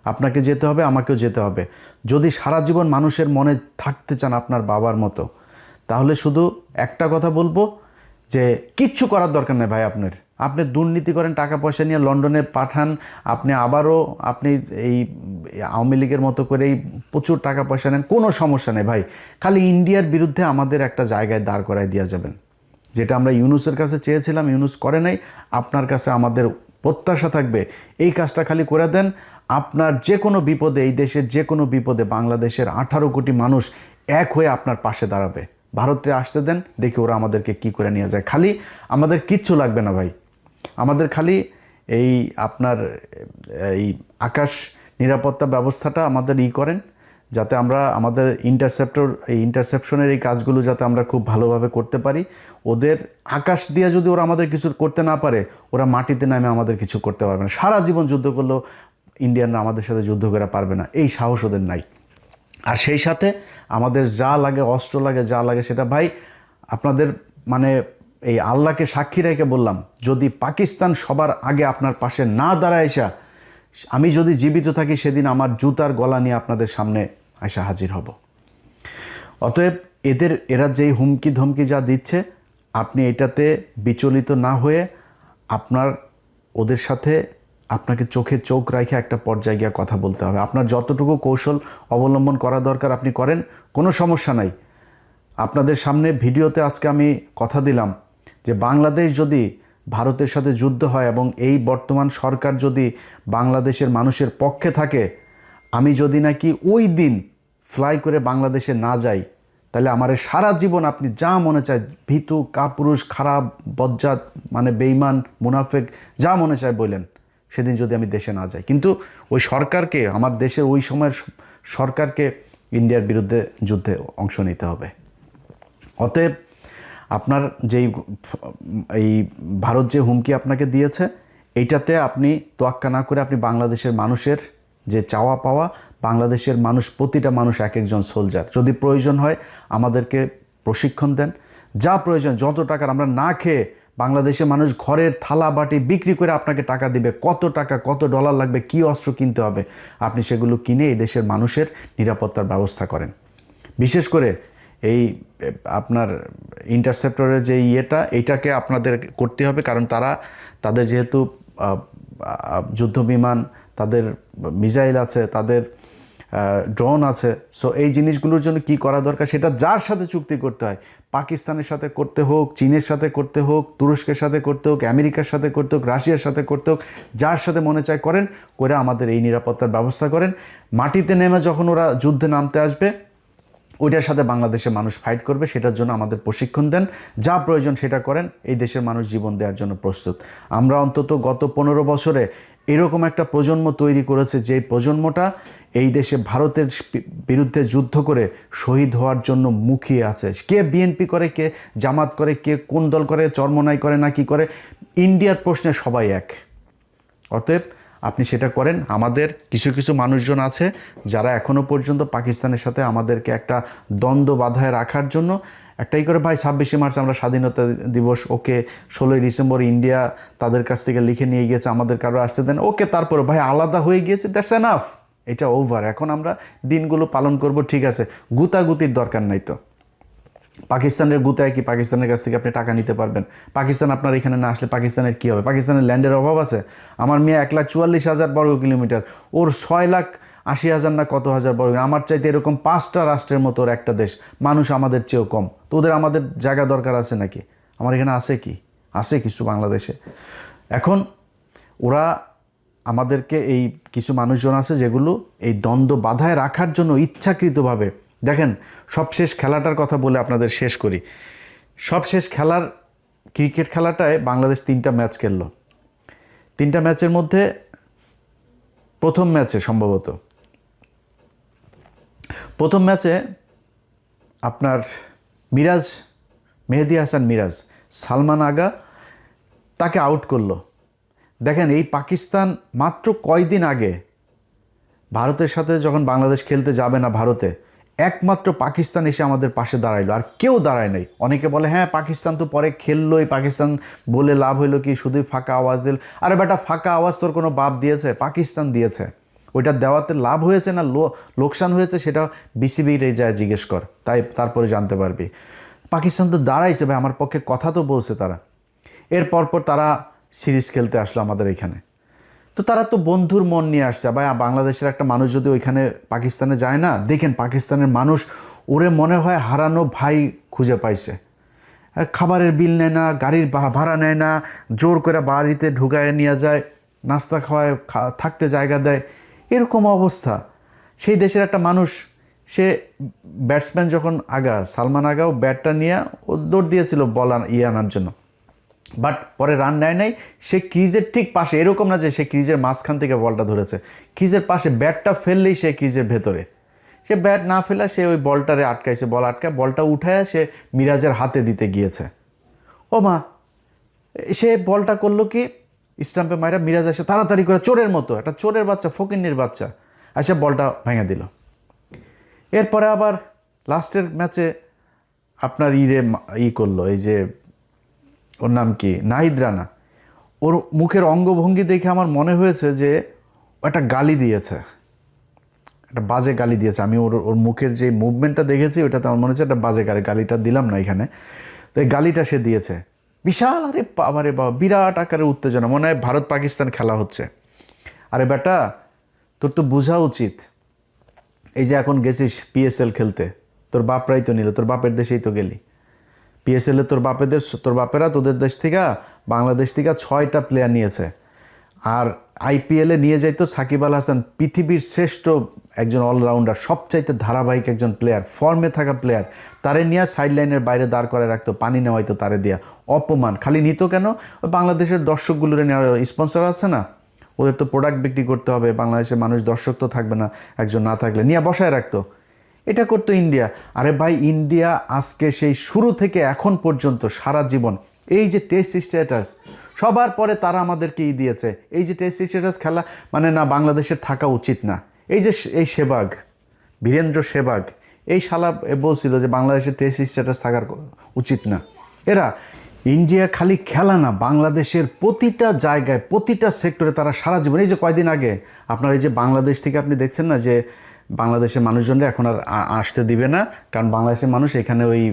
আপনাকে যেতে হবে, আমাকেও যেতে হবে। যদি সারা জীবন মানুষের মনে থাকতে চান আপনার বাবার মতো, তাহলে শুধু একটা কথা বলবো যে কিচ্ছু করার দরকার নেই ভাই। আপনি দুর্নীতি করেন, টাকা পয়সা নিয়ে লন্ডনে পাঠান, আপনি আবারও এই আওয়ামী লীগের মতো করেই প্রচুর টাকা পয়সা নেন, কোনো সমস্যা নেই ভাই। খালি ইন্ডিয়ার বিরুদ্ধে আমাদের একটা জায়গায় দাঁড় করায় দিয়ে যাবেন, যেটা আমরা ইউনূসের কাছে চেয়েছিলাম, ইউনূস করে নাই। আপনার কাছে আমাদের প্রত্যাশা থাকবে এই কাজটা খালি করে দেন। আপনার যে কোনো বিপদে, এই দেশের যে কোনো বিপদে বাংলাদেশের 18 কোটি মানুষ এক হয়ে আপনার পাশে দাঁড়াবে। ভারতে আসতে দেন, দেখি ওরা আমাদেরকে কি করে নিয়ে যায়। খালি আমাদের কিচ্ছু লাগবে না ভাই, আমাদের খালি আপনার এই আকাশ নিরাপত্তা ব্যবস্থাটা আমাদের করেন, যাতে আমরা আমাদের ইন্টারসেপশনের এই কাজগুলো যাতে আমরা খুব ভালোভাবে করতে পারি। ওদের আকাশ দিয়ে যদি ওরা আমাদের কিছু করতে না পারে, ওরা মাটিতে নামে আমাদের কিছু করতে পারবে না। সারা জীবন যুদ্ধ করলেও ইন্ডিয়ানরা আমাদের সাথে যুদ্ধ করে পারবে না, এই সাহস ওদের নাই। আর সেই সাথে আমাদের যা লাগে, অস্ত্র লাগে, যা লাগে, সেটা ভাই আপনাদের এই আল্লাহকে সাক্ষী রেখে বললাম, যদি পাকিস্তান সবার আগে আপনার পাশে না দাঁড়ায় আসা, আমি যদি জীবিত থাকি সেদিন আমার জুতার গলা নিয়ে আপনাদের সামনে আসা হাজির হব। অতএব এরা যেই হুমকি ধমকি যা দিচ্ছে, আপনি এটাতে বিচলিত না হয়ে ওদের সাথে আপনাকে চোখে চোখ রেখে একটা পর্যায়ে গিয়ে কথা বলতে হবে। আপনার যতটুকু কৌশল অবলম্বন করা দরকার আপনি করেন, কোনো সমস্যা নাই। আপনাদের সামনে ভিডিওতে আজকে আমি কথা দিলাম যে বাংলাদেশ যদি ভারতের সাথে যুদ্ধ হয় এবং এই বর্তমান সরকার যদি বাংলাদেশের মানুষের পক্ষে থাকে, আমি যদি নাকি ওই দিন ফ্লাই করে বাংলাদেশে না যাই, তাহলে আমার সারা জীবন আপনি যা মনে চায়, ভীতু, কাপুরুষ, খারাপ, বজ্জাত, বেঈমান, মুনাফেক, যা মনে চায় বললেন, সেদিন যদি আমি দেশে না যাই। কিন্তু ওই সরকারকে, আমার দেশের ওই সময়ের সরকারকে ইন্ডিয়ার বিরুদ্ধে যুদ্ধে অংশ নিতে হবে। অতএব আপনার যেই এই ভারত যে হুমকি আপনাকে দিয়েছে, এইটাতে আপনি তোয়াক্কা না করে আপনি বাংলাদেশের মানুষের যে চাওয়া পাওয়া, বাংলাদেশের মানুষ, প্রতিটা মানুষ এক একজন সোলজার, যদি প্রয়োজন হয় আমাদেরকে প্রশিক্ষণ দেন, যা প্রয়োজন, যত টাকার, আমরা না খেয়ে বাংলাদেশের মানুষ ঘরের থালা বাটি বিক্রি করে আপনাকে টাকা দিবে, কত টাকা, কত ডলার লাগবে, কি অস্ত্র কিনতে হবে, আপনি সেগুলো কিনে এই দেশের মানুষের নিরাপত্তার ব্যবস্থা করেন। বিশেষ করে এই আপনার ইন্টারসেপ্টরের যে এইটাকে আপনাদের করতে হবে, কারণ তাদের যেহেতু যুদ্ধ বিমান, তাদের মিসাইল আছে, তাদের ড্রোন আছে, সো এই জিনিসগুলোর জন্য কি করা দরকার সেটা যার সাথে চুক্তি করতে হয়, পাকিস্তানের সাথে করতে হোক, চীনের সাথে করতে হোক, তুরস্কের সাথে করতে হোক, আমেরিকার সাথে করতে হোক, রাশিয়ার সাথে করতে হোক, যার সাথে মনে চায় করেন, করে আমাদের এই নিরাপত্তার ব্যবস্থা করেন। মাটিতে নেমে যখন ওরা যুদ্ধে নামতে আসবে, ওইটার সাথে বাংলাদেশের মানুষ ফাইট করবে, সেটার জন্য আমাদের প্রশিক্ষণ দেন, যা প্রয়োজন সেটা করেন, এই দেশের মানুষ জীবন দেওয়ার জন্য প্রস্তুত। আমরা অন্তত গত 15 বছরে এরকম একটা প্রজন্ম তৈরি করেছে, যে প্রজন্মটা এই দেশে ভারতের বিরুদ্ধে যুদ্ধ করে শহীদ হওয়ার জন্য মুখিয়ে আছে। কে বিএনপি করে, কে জামাত করে, কে কোন দল করে, চরমনাই করে না কি করে, ইন্ডিয়ার প্রশ্নে সবাই এক। অতএব আপনি সেটা করেন। আমাদের কিছু কিছু মানুষজন আছে যারা এখনও পর্যন্ত পাকিস্তানের সাথে আমাদেরকে একটা দ্বন্দ্ব বাধায় রাখার জন্য একটাই করে, ভাই 26শে মার্চ আমরা স্বাধীনতা দিবস, ওকে 16ই ডিসেম্বর ইন্ডিয়া তাদের কাছ থেকে লিখে নিয়ে গিয়েছে, আমাদের কারো আসতে দেন, ওকে, তারপরে ভাই আলাদা হয়ে গিয়েছে, দ্যাটস এনাফ, এটা ওভার, এখন আমরা দিনগুলো পালন করব, ঠিক আছে, গুতাগুতির দরকার নাই। তো পাকিস্তানের গুতায় কি পাকিস্তানের কাছ থেকে আপনি টাকা নিতে পারবেন? পাকিস্তান আপনার এখানে না আসলে পাকিস্তানের কী হবে? পাকিস্তানের ল্যান্ডের অভাব আছে? আমার মেয়ে 1,44,000 বর্গ কিলোমিটার, ওর 6,80,000 না কত হাজার বর্গ, আমার চাইতে এরকম 5টা রাষ্ট্রের মতো ওর একটা দেশ, মানুষ আমাদের চেয়েও কম, তো ওদের আমাদের জায়গা দরকার আছে নাকি? আমার এখানে আছে কি? আছে কিছু বাংলাদেশে। এখন ওরা আমাদেরকে, এই কিছু মানুষজন আছে যেগুলো এই দ্বন্দ্ব বাধায় রাখার জন্য ইচ্ছাকৃতভাবে, দেখেন সবশেষ খেলাটার কথা বলে আপনাদের শেষ করি। সবশেষ খেলার ক্রিকেট খেলাটায় বাংলাদেশ 3টা ম্যাচ খেললো। 3টা ম্যাচের মধ্যে প্রথম ম্যাচে আপনার মেহেদী হাসান মিরাজ, সালমান আগা তাকে আউট করলো। দেখেন এই পাকিস্তান মাত্র কয়দিন আগে ভারতের সাথে যখন বাংলাদেশ খেলতে যাবে না ভারতে, একমাত্র পাকিস্তান এসে আমাদের পাশে দাঁড়াইলো, আর কেউ দাঁড়ায় নাই। অনেকে বলে হ্যাঁ পাকিস্তান তো পরে খেললোই, পাকিস্তান বলে লাভ হইলো কি, শুধুই ফাঁকা আওয়াজ দিল। আরে বেটা, ফাঁকা আওয়াজ তোর কোনো বাপ দিয়েছে? পাকিস্তান দিয়েছে। ওইটা দেওয়াতে লাভ হয়েছে না লোকসান হয়েছে সেটা বিসিবির যায় জিজ্ঞেস কর, তারপরে জানতে পারবি। পাকিস্তান তো দাঁড়াইছে ভাই, আমার পক্ষে কথা তো বলছে তারা। এর পরপর তারা সিরিজ খেলতে আসলো আমাদের এখানে, তো তারা তো বন্ধুর মন নিয়ে আসছে। ভাই বাংলাদেশের একটা মানুষ যদি ওইখানে পাকিস্তানে যায় না, দেখেন পাকিস্তানের মানুষ, ওরে মনে হয় হারানো ভাই খুঁজে পাইছে। খাবারের বিল নেয় না, গাড়ির ভাড়া নেয় না, জোর করে বাড়িতে ঢুকায় নিয়ে যায়, নাস্তা খাওয়ায়, থাকতে জায়গা দেয়, এরকম অবস্থা। সেই দেশের একটা মানুষ, সে ব্যাটসম্যান যখন সালমান আগাও ব্যাটটা নিয়ে ও দৌড় দিয়েছিল বল আনার জন্য, বাট পরে রান নেয় নাই। সে ক্রিজের ঠিক পাশে, এরকম না যে সে ক্রিজের মাঝখান থেকে বলটা ধরেছে, ক্রিজের পাশে ব্যাটটা ফেললেই সে ক্রিজের ভেতরে, সে ব্যাট না ফেলা, সে ওই বলটারে আটকাইছে, বলটা উঠায় সে মিরাজের হাতে দিতে গিয়েছে। ও মা, সে বলটা করলো কি, স্টাম্পে মাইরা মিরাজ এসে তাড়াতাড়ি করে চোরের মতো, একটা চোরের বাচ্চা, ফকিন্নির বাচ্চা, এসে বলটা ভেঙে দিল। এরপরে আবার লাস্টের ম্যাচে আপনার করলো, এই যে ওর নাম কি, নাহিদ রানা, ওর মুখের অঙ্গভঙ্গি দেখে আমার মনে হয়েছে যে একটা গালি দিয়েছে, একটা বাজে গালি দিয়েছে। আমি ওর মুখের যে মুভমেন্টটা দেখেছি ওটাতে আমার মনে হচ্ছে একটা বাজে গালিটা দিলাম না এখানে, তো এই গালিটা সে দিয়েছে বিশাল, আরে বাবা, বিরাট আকারের উত্তেজনা, মনে হয় ভারত পাকিস্তান খেলা হচ্ছে। আরে বেটা, তোর তো বোঝা উচিত, এই যে এখন গেছিস পিএসএল খেলতে, তোর বাপরাই তো নিল, তোর বাপের দেশেই তো গেলি পিএসএলে, তোর বাপেরা তোদের দেশ থেকে, বাংলাদেশ থেকে 6টা প্লেয়ার নিয়েছে। আর আইপিএলে নিয়ে যাইতো সাকিব আল হাসান, পৃথিবীর শ্রেষ্ঠ একজন অলরাউন্ডার, সবচাইতে ধারাবাহিক একজন প্লেয়ার, ফর্মে থাকা প্লেয়ার, তারে নিয়ে সাইড লাইনের বাইরে দাঁড় করে রাখতো, পানি নেওয়াইতো তারে দিয়া। অপমান খালি নিত কেন? ওই বাংলাদেশের দর্শকগুলোরে নেওয়ার স্পন্সর আছে না, ওদের তো প্রোডাক্ট বিক্রি করতে হবে, বাংলাদেশের মানুষ দর্শক তো থাকবে না একজন না থাকলে, নিয়ে বসায় রাখতো। এটা করতো ইন্ডিয়া। আরে ভাই, ইন্ডিয়া আজকে সেই শুরু থেকে এখন পর্যন্ত সারা জীবন এই যে টেস্ট স্ট্যাটাস, সবার পরে তারা আমাদেরকে দিয়েছে এই যে টেস্ট স্ট্যাটাস খেলা, মানে না বাংলাদেশের থাকা উচিত না। এই যে এই সেবাগ, বীরেন্দ্র সেবাগ, এই শালা বলছিল যে বাংলাদেশের টেস্ট স্ট্যাটাস থাকার উচিত না। এরা ইন্ডিয়া খালি খেলা না, বাংলাদেশের প্রতিটা জায়গায় প্রতিটা সেক্টরে তারা সারা জীবন, এই যে কয়দিন আগে আপনার এই যে বাংলাদেশ থেকে আপনি দেখছেন না যে বাংলাদেশের মানুষজনরা এখন আর আসতে দিবে না, কারণ বাংলাদেশের মানুষ এখানে ওই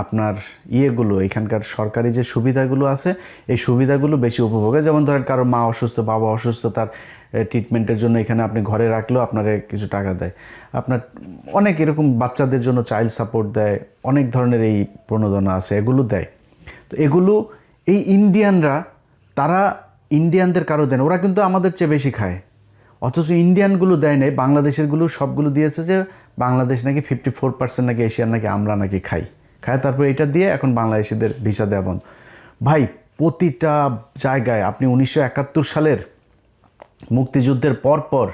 আপনার ইয়েগুলো, এখানকার সরকারি যে সুবিধাগুলো আছে এই সুবিধাগুলো বেশি উপভোগে। যেমন ধরেন কারো মা অসুস্থ, বাবা অসুস্থ, তার ট্রিটমেন্টের জন্য এখানে আপনি ঘরে রাখলেও আপনার কিছু টাকা দেয়, আপনার অনেক এরকম বাচ্চাদের জন্য চাইল্ড সাপোর্ট দেয়, অনেক ধরনের এই প্রণোদনা আছে, এগুলো দেয়। তো এগুলো এই ইন্ডিয়ানরা, তারা ইন্ডিয়ানদের কারো দেন, ওরা কিন্তু আমাদের চেয়ে বেশি খায়, অথচ ইন্ডিয়ানগুলো দেয় নাই, বাংলাদেশেরগুলো সবগুলো দিয়েছে যে বাংলাদেশ নাকি 54% নাকি এশিয়ার নাকি আমরা নাকি খাই, তারপরে এটা দিয়ে এখন বাংলাদেশিদের ভিসা দেওয়া বন্ধ। ভাই প্রতিটা জায়গায় আপনি 1971 সালের মুক্তিযুদ্ধের পর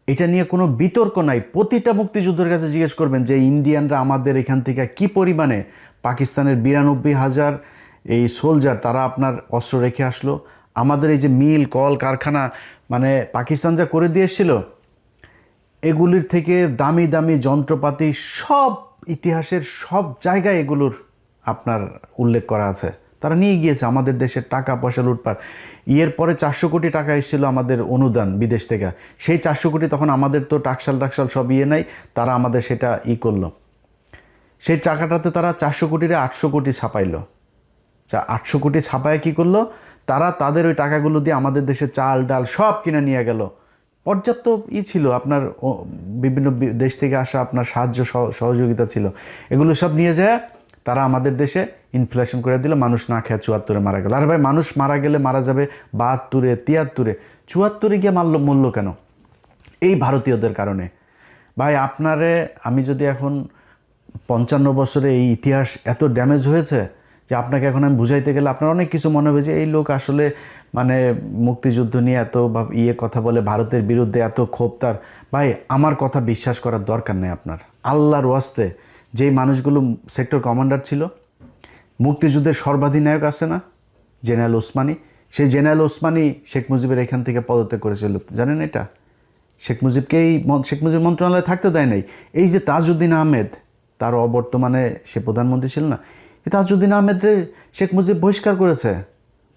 এটা নিয়ে কোনো বিতর্ক নাই, প্রতিটা মুক্তিযুদ্ধের কাছে জিজ্ঞেস করবেন যে ইন্ডিয়ানরা আমাদের এখান থেকে কি পরিমাণে, পাকিস্তানের 92,000 এই সোলজার তারা আপনার অস্ত্র রেখে আসলো, আমাদের এই যে মিল কল কারখানা মানে পাকিস্তান যা করে দিয়ে এসেছিল, এগুলির থেকে দামি দামি যন্ত্রপাতি সব ইতিহাসের সব জায়গায় এগুলোর আপনার উল্লেখ করা আছে, তারা নিয়ে গিয়েছে আমাদের দেশের টাকা পয়সা লুটপাট। ইয়ের পরে 400 কোটি টাকা এসেছিল আমাদের অনুদান বিদেশ থেকে, সেই 400 কোটি তখন আমাদের তো টাকশাল সব নাই, তারা আমাদের সেটা করলো, সেই টাকাটাতে তারা 400 কোটিরে 800 কোটি ছাপাইলো। 800 কোটি ছাপায় কি করলো তারা, তাদের ওই টাকাগুলো দিয়ে আমাদের দেশে চাল ডাল সব কিনে নিয়ে গেল। পর্যাপ্ত ছিল আপনার বিভিন্ন দেশ থেকে আসা আপনার সাহায্য সহযোগিতা ছিল, এগুলো সব নিয়ে যায় তারা আমাদের দেশে ইনফ্লেশন করে দিল, মানুষ না খেয়ে 74-এ মারা গেল। আর ভাই মানুষ মারা গেলে মারা যাবে 72-এ 73-এ, 74-এ গিয়ে মূল্য কেন? এই ভারতীয়দের কারণে। ভাই আপনারে আমি যদি এখন 55 বছরে এই ইতিহাস এত ড্যামেজ হয়েছে যে আপনাকে এখন আমি বুঝাইতে গেলে আপনার অনেক কিছু মনে হবে যে এই লোক আসলে মানে মুক্তিযুদ্ধ নিয়ে এত কথা বলে, ভারতের বিরুদ্ধে এত ক্ষোভ তার। ভাই আমার কথা বিশ্বাস করার দরকার নেই আপনার, আল্লাহর ওয়াস্তে। যেই মানুষগুলো সেক্টর কমান্ডার ছিল, মুক্তিযুদ্ধের সর্বাধিনায়ক আছে না জেনারেল ওসমানী, সেই জেনারেল ওসমানী শেখ মুজিবের এখান থেকে পদত্যাগ করেছিল, জানেন এটা? শেখ মুজিব মন্ত্রণালয়ে থাকতে দেয় নাই। এই যে তাজউদ্দিন আহমেদ, তার অবর্তমানে সে প্রধানমন্ত্রী ছিল না, এই তাজউদ্দিন আহমেদরে শেখ মুজিব বহিষ্কার করেছে,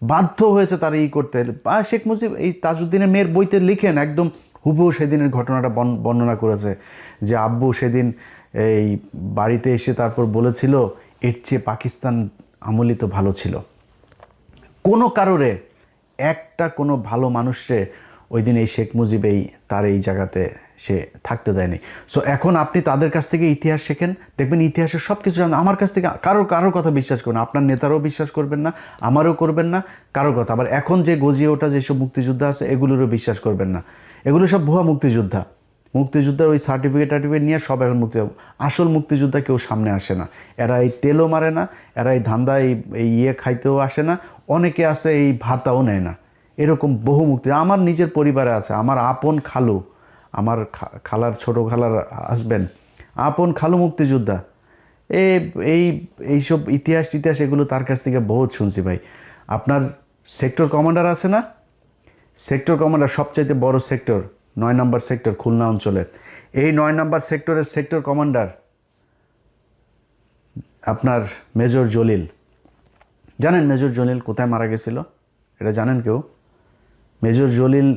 বাধ্য হয়েছে তারা করতে। শেখ মুজিব এই তাজউদ্দিনের মেয়ের বইতে লিখেন একদম হুবহু সেদিনের ঘটনাটা বর্ণনা করেছে যে আব্বু সেদিন এই বাড়িতে এসে তারপর বলেছিল এর চেয়ে পাকিস্তান আমলিত ভালো ছিল। কোনো কারণে একটা কোনো ভালো মানুষরে ওই দিন এই শেখ মুজিব তার এই জায়গাতে সে থাকতে দেয়নি। সো এখন আপনি তাদের কাছ থেকে ইতিহাস শেখেন, দেখবেন ইতিহাসের সব কিছু জানেন। আমার কাছ থেকে কারোর কথা বিশ্বাস করবেন, আপনার নেতারাও বিশ্বাস করবেন না, আমারও করবেন না কারোর কথা। আবার এখন যে গজিয়ে ওঠা যেসব মুক্তিযোদ্ধা আছে এগুলোরও বিশ্বাস করবেন না, এগুলো সব ভুয়া মুক্তিযোদ্ধার ওই সার্টিফিকেট নিয়ে সব এখন আসল মুক্তিযোদ্ধা কেউ সামনে আসে না। এরা এই তেলও মারে না, এরা এই ধান্দা এই খাইতেও আসে না, অনেকে আছে এই ভাতাও নেয় না। এরকম বহু মুক্তি আমার নিজের পরিবারে আছে। আমার আপন খালু, আমার খালার ছোটো খালার হাজবেন্ড, আপন খালু মুক্তিযোদ্ধা। এইসব ইতিহাস এগুলো তার কাছ থেকে বহুত শুনছি ভাই। আপনার সেক্টর কমান্ডার আছে না, সেক্টর কমান্ডার সবচাইতে বড় সেক্টর 9 নম্বর সেক্টর খুলনা অঞ্চলের, এই 9 নম্বর সেক্টরের সেক্টর কমান্ডার আপনার মেজর জলিল। জানেন মেজর জলিল কোথায় মারা গেছিল? এটা জানেন কেউ? মেজর জলিল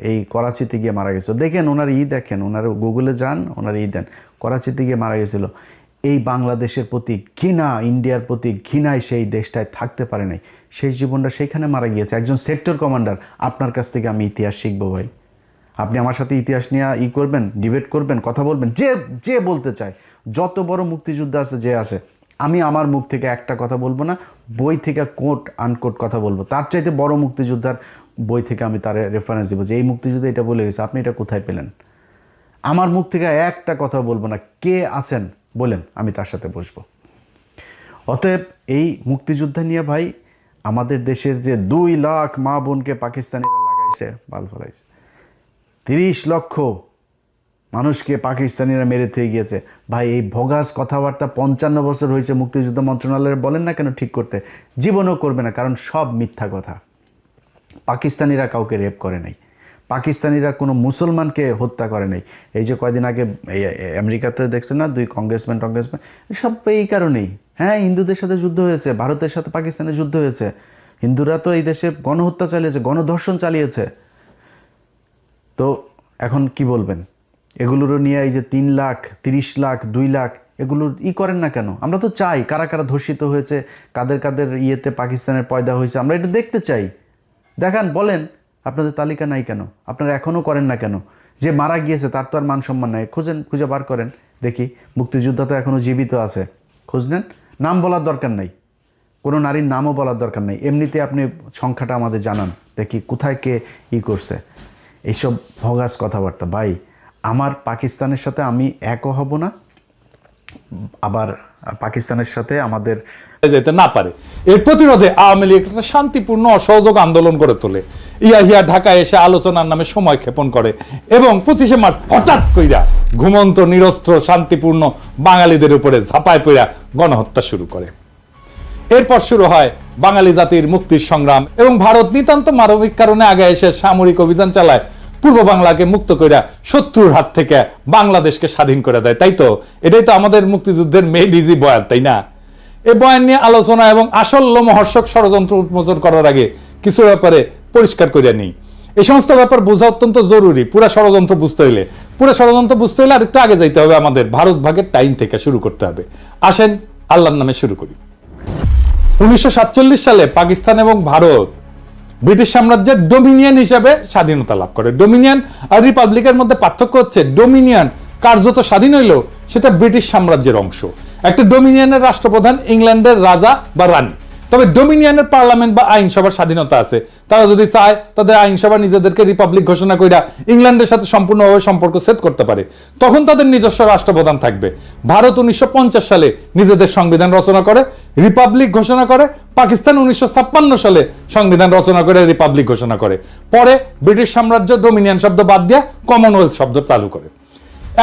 এই করাচিতে গিয়ে মারা গেছিল। দেখেন ওনার দেখেন, ওনার গুগলে যান, ওনার দেন, করাচিতে গিয়ে মারা গেছিল। এই বাংলাদেশের প্রতি ঘৃণা, ইন্ডিয়ার প্রতি ঘৃণায় সেই দেশটায় থাকতে পারে নাই, সেই জীবনটা সেইখানে মারা গিয়েছে। একজন সেক্টর কমান্ডার। আপনার কাছ থেকে আমি ইতিহাস শিখবো ভাই। আপনি আমার সাথে ইতিহাস নিয়ে করবেন, ডিবেট করবেন, কথা বলবেন, যে বলতে চায়, যত বড় মুক্তিযুদ্ধ আছে যে আছে, আমি আমার মুখ থেকে একটা কথা বলবো না, বই থেকে কোট আনকোট কথা বলবো। তার চাইতে বড় মুক্তিযোদ্ধার বই থেকে আমি তার রেফারেন্স দেবো যে এই মুক্তিযুদ্ধে এটা বলে গেছে, আপনি এটা কোথায় পেলেন? আমার মুখ থেকে একটা কথা বলবো না, কে আছেন বলেন, আমি তার সাথে বসবো। অতএব এই মুক্তিযুদ্ধ নিয়ে ভাই আমাদের দেশের যে 2 লাখ মা বোনকে পাকিস্তানিরা লাগাইছে, বাল ফলাইছে, 30 লক্ষ মানুষকে পাকিস্তানিরা মেরে থুয়ে গিয়েছে। ভাই এই ভগাস কথাবার্তা 55 বছর হয়েছে মুক্তিযুদ্ধ মন্ত্রণালয়ের, বলেন না কেন ঠিক করতে, জীবনও করবে না, কারণ সব মিথ্যা কথা। পাকিস্তানিরা কাউকে রেপ করে নাই, পাকিস্তানিরা কোনো মুসলমানকে হত্যা করে নাই। এই যে কয়দিন আগে আমেরিকাতে দেখছেন না 2 কংগ্রেসম্যান সব এই কারণেই। হ্যাঁ, হিন্দুদের সাথে যুদ্ধ হয়েছে, ভারতের সাথে পাকিস্তানের যুদ্ধ হয়েছে, হিন্দুরা তো এই দেশে গণহত্যা চালিয়েছে, গণধর্ষণ চালিয়েছে। তো এখন কি বলবেন এগুলোরও নিয়ে? এই যে 3 লাখ, 30 লাখ, 2 লাখ এগুলোর করেন না কেন? আমরা তো চাই কারা কারা ধর্ষিত হয়েছে, কাদের কাদের ইয়েতে পাকিস্তানের পয়দা হয়েছে, আমরা এটা দেখতে চাই। দেখান, বলেন, আপনাদের তালিকা নাই কেন? আপনারা এখনও করেন না কেন? যে মারা গিয়েছে তার তো আর মান সম্মান নাই, খুঁজে বার করেন দেখি। মুক্তিযোদ্ধা তো এখনও জীবিত আছে, খোঁজ নেন। নাম বলার দরকার নাই, কোনো নারীর নামও বলার দরকার নেই, এমনিতে আপনি সংখ্যাটা আমাদের জানান দেখি কোথায় কে করছে। এইসব ভগাস কথাবার্তা। ভাই, আমার পাকিস্তানের সাথে আমি একও হব না, আবার পাকিস্তানের সাথে আমাদের যেতে না পারে। এর প্রতিরোধে আওয়ামী লীগ একটা শান্তিপূর্ণ অসহযোগ আন্দোলন করে তোলে। ইয়াহিয়া ঢাকায় এসে আলোচনার নামে সময় ক্ষেপণ করে এবং 25শে মার্চ হঠাৎ কইরা ঘুমন্ত নিরস্ত্র শান্তিপূর্ণ বাঙালিদের উপরে ঝাঁপায় পড়া গণহত্যা শুরু করে। এরপর শুরু হয় বাঙালি জাতির মুক্তির সংগ্রাম এবং ভারত নিতান্ত মানবিক কারণে আগে এসে সামরিক অভিযান চালায়, পূর্ব বাংলাকে মুক্ত কইরা শত্রুর হাত থেকে বাংলাদেশকে স্বাধীন করে দেয়। তাই তো, এটাই তো আমাদের মুক্তিযুদ্ধের মেড ইজি বয়ান, তাই না? এই বয়ান নিয়ে আলোচনা এবং আসল লোমহর্ষক ষড়যন্ত্র উন্মোচন করার আগে কিছু ব্যাপারে পরিষ্কার করে নিই। এই সমস্ত ব্যাপার বোঝা অত্যন্ত জরুরি। পুরো ষড়যন্ত্র বুঝতে হইলে আর একটু আগে যাইতে হবে, আমাদের ভারত ভাগের টাইম থেকে শুরু করতে হবে। আসেন আল্লাহর নামে শুরু করি। 1947 সালে পাকিস্তান এবং ভারত ব্রিটিশ সাম্রাজ্যের ডোমিনিয়ন হিসেবে স্বাধীনতা লাভ করে। ডোমিনিয়ন আর রিপাবলিকের মধ্যে পার্থক্য হচ্ছে, ডোমিনিয়ন কার্যত স্বাধীন হইলেও সেটা ব্রিটিশ সাম্রাজ্যের অংশ। একটা ডোমিনিয়নের রাষ্ট্রপ্রধান ইংল্যান্ডের রাজা বা রানী, তবে ডোমিনিয়নের পার্লামেন্ট বা আইনসভার স্বাধীনতা আছে। তারা যদি চায় তাদের আইনসভা নিজেদেরকে রিপাবলিক ঘোষণা কইরা ইংল্যান্ডের সাথে সম্পূর্ণভাবে সম্পর্ক সেট করতে পারে, তখন তাদের নিজস্ব রাষ্ট্রপ্রধান থাকবে। ভারত 1950 সালে নিজেদের সংবিধান রচনা করে, রিপাবলিক ঘোষণা করে। পাকিস্তান 1956 সালে সংবিধান রচনা করে, রিপাবলিক ঘোষণা করে। পরে ব্রিটিশ সাম্রাজ্য ডোমিনিয়ন শব্দ বাদ দিয়ে কমনওয়েলথ শব্দ চালু করে।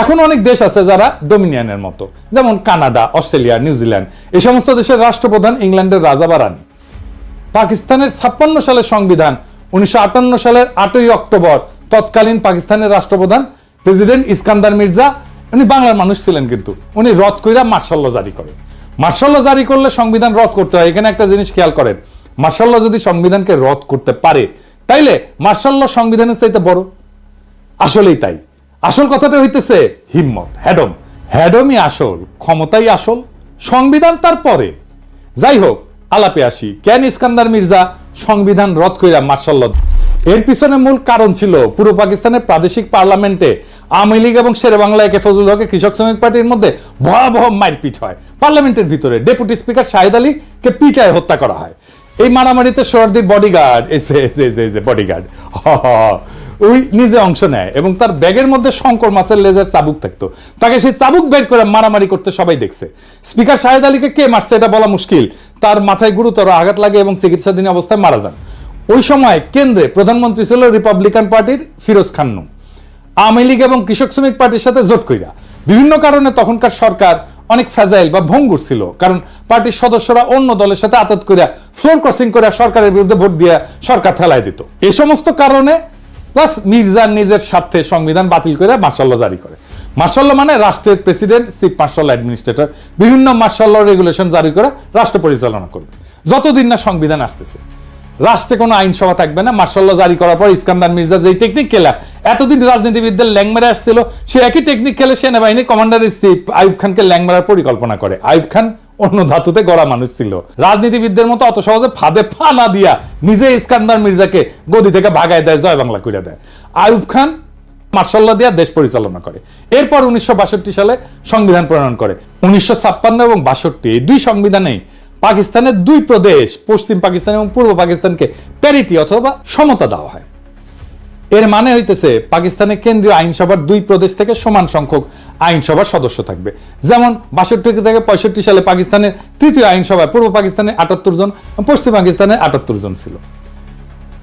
এখন অনেক দেশ আছে যারা ডোমিনিয়নের মতো, যেমন কানাডা, অস্ট্রেলিয়া, নিউজিল্যান্ড। এই সমস্ত দেশের রাষ্ট্রপ্রধান ইংল্যান্ডের রাজা বা রানী। পাকিস্তানের 56 সালের সংবিধান 1958 সালের 8ই অক্টোবর তৎকালীন পাকিস্তানের রাষ্ট্রপ্রধান প্রেসিডেন্ট ইস্কান্দার মির্জা, উনি বাংলার মানুষ ছিলেন, কিন্তু উনি রদ কইরা মার্শাল ল জারি করেন। মার্শাল ল জারি করলে সংবিধান রদ করতে হয়। এখানে একটা জিনিস খেয়াল করেন, মার্শাল ল যদি সংবিধানকে রদ করতে পারে তাইলে মার্শাল ল সংবিধানের চাইতে বড়। আসলেই তাই। আসল কথাটা হইতেছে হিম্মত, হ্যাডমই আসল, ক্ষমতাই আসল, সংবিধান তারপরে। যাই হোক, আলাপে আসি। কেন ইস্কান্দার মির্জা সংবিধান রদ কইরা মার্শাল ল? এর পিছনে মূল কারণ ছিল পূর্ব পাকিস্তানের প্রাদেশিক পার্লামেন্টে আওয়ামী লীগ এবং শেরে বাংলা একে ফজলুল হকের কৃষক শ্রমিক পার্টির মধ্যে ভয়াবহ মারপিট হয়। পার্লামেন্টের ভিতরে ডেপুটি স্পিকার শাহেদ আলীকে পিটায় হত্যা করা হয়। এই মারামারিতে সোহরাওয়ার্দীর বডিগার্ড বডিগার্ড ওই নিজে অংশ নেয় এবং তার ব্যাগের মধ্যে শঙ্কর মাছের লেজের চাবুক থাকতো। তাকে সেই চাবুক বের করে মারামারি করতে সবাই দেখছে। স্পিকার শাহেদ আলীকে কে মারছে এটা বলা মুশকিল। তার মাথায় গুরুতর আঘাত লাগে এবং চিকিৎসাধীন অবস্থায় মারা যান। ওই সময় কেন্দ্রে প্রধানমন্ত্রী ছিল রিপাবলিকান পার্টির ফিরোজ খান নূন। আওয়ামী লীগ এবং কৃষক শ্রমিক পার্টির সাথে জোট কইরা বিভিন্ন কারণে তখনকার সরকার অনেক ফ্যাজাইল বা ভঙ্গুর ছিল, কারণ পার্টির সদস্যরা অন্য দলের সাথে আতাত করে ফ্লোর ক্রসিং করে সরকারের বিরুদ্ধে ভোট দিয়ে সরকার ফেলাই দিত। এই সমস্ত কারণে প্লাস মির্জা নিজের স্বার্থে সংবিধান বাতিল করে মার্শাল ল জারি করে। মার্শাল ল মানে রাষ্ট্রের প্রেসিডেন্ট, চিফ মার্শাল অ্যাডমিনিস্ট্রেটর বিভিন্ন মার্শাল ল রেগুলেশন জারি করে রাষ্ট্র পরিচালনা করবে যতদিন না সংবিধান আসতেছে। রাষ্ট্রে কোনো আইনসভা থাকবে না। মার্শাল ল জারি করার পর ইস্কান্দার মির্জা যেই টেকনিক খেলা এতদিন রাজনীতিবিদদের ল্যাং মেরে আসছিল, সে একই টেকনিক খেলে সেনাবাহিনী কমান্ডার ইন চিফ আইয়ুব খানকে ল্যাং মারার পরিকল্পনা করে। আইয়ুব খান অন্য ধাতুতে গড়া মানুষ ছিল, রাজনীতিবিদদের মতো অত সহজে ফাঁদে পা না দিয়া নিজে ইস্কান্দার মির্জাকে গদি থেকে ভাগায় দেয়, জয় বাংলা কইরা দেয়। আইয়ুব খান মার্শাল ল দিয়া দেশ পরিচালনা করে। এরপর 1962 সালে সংবিধান প্রণয়ন করে। 1956 এবং 62 এই দুই সংবিধানেই পাকিস্তানের দুই প্রদেশ, পশ্চিম পাকিস্তান এবং পূর্ব পাকিস্তানকে প্যারিটি অথবা সমতা দেওয়া হয়। এর মানে হইতেছে পাকিস্তানের কেন্দ্রীয় আইনসভার দুই প্রদেশ থেকে সমান সংখ্যক আইনসভার সদস্য থাকবে। যেমন 62 থেকে 65 সালে পাকিস্তানের তৃতীয় আইনসভায় পূর্ব পাকিস্তানে 78 জন, পশ্চিম পাকিস্তানে 78 জন ছিল।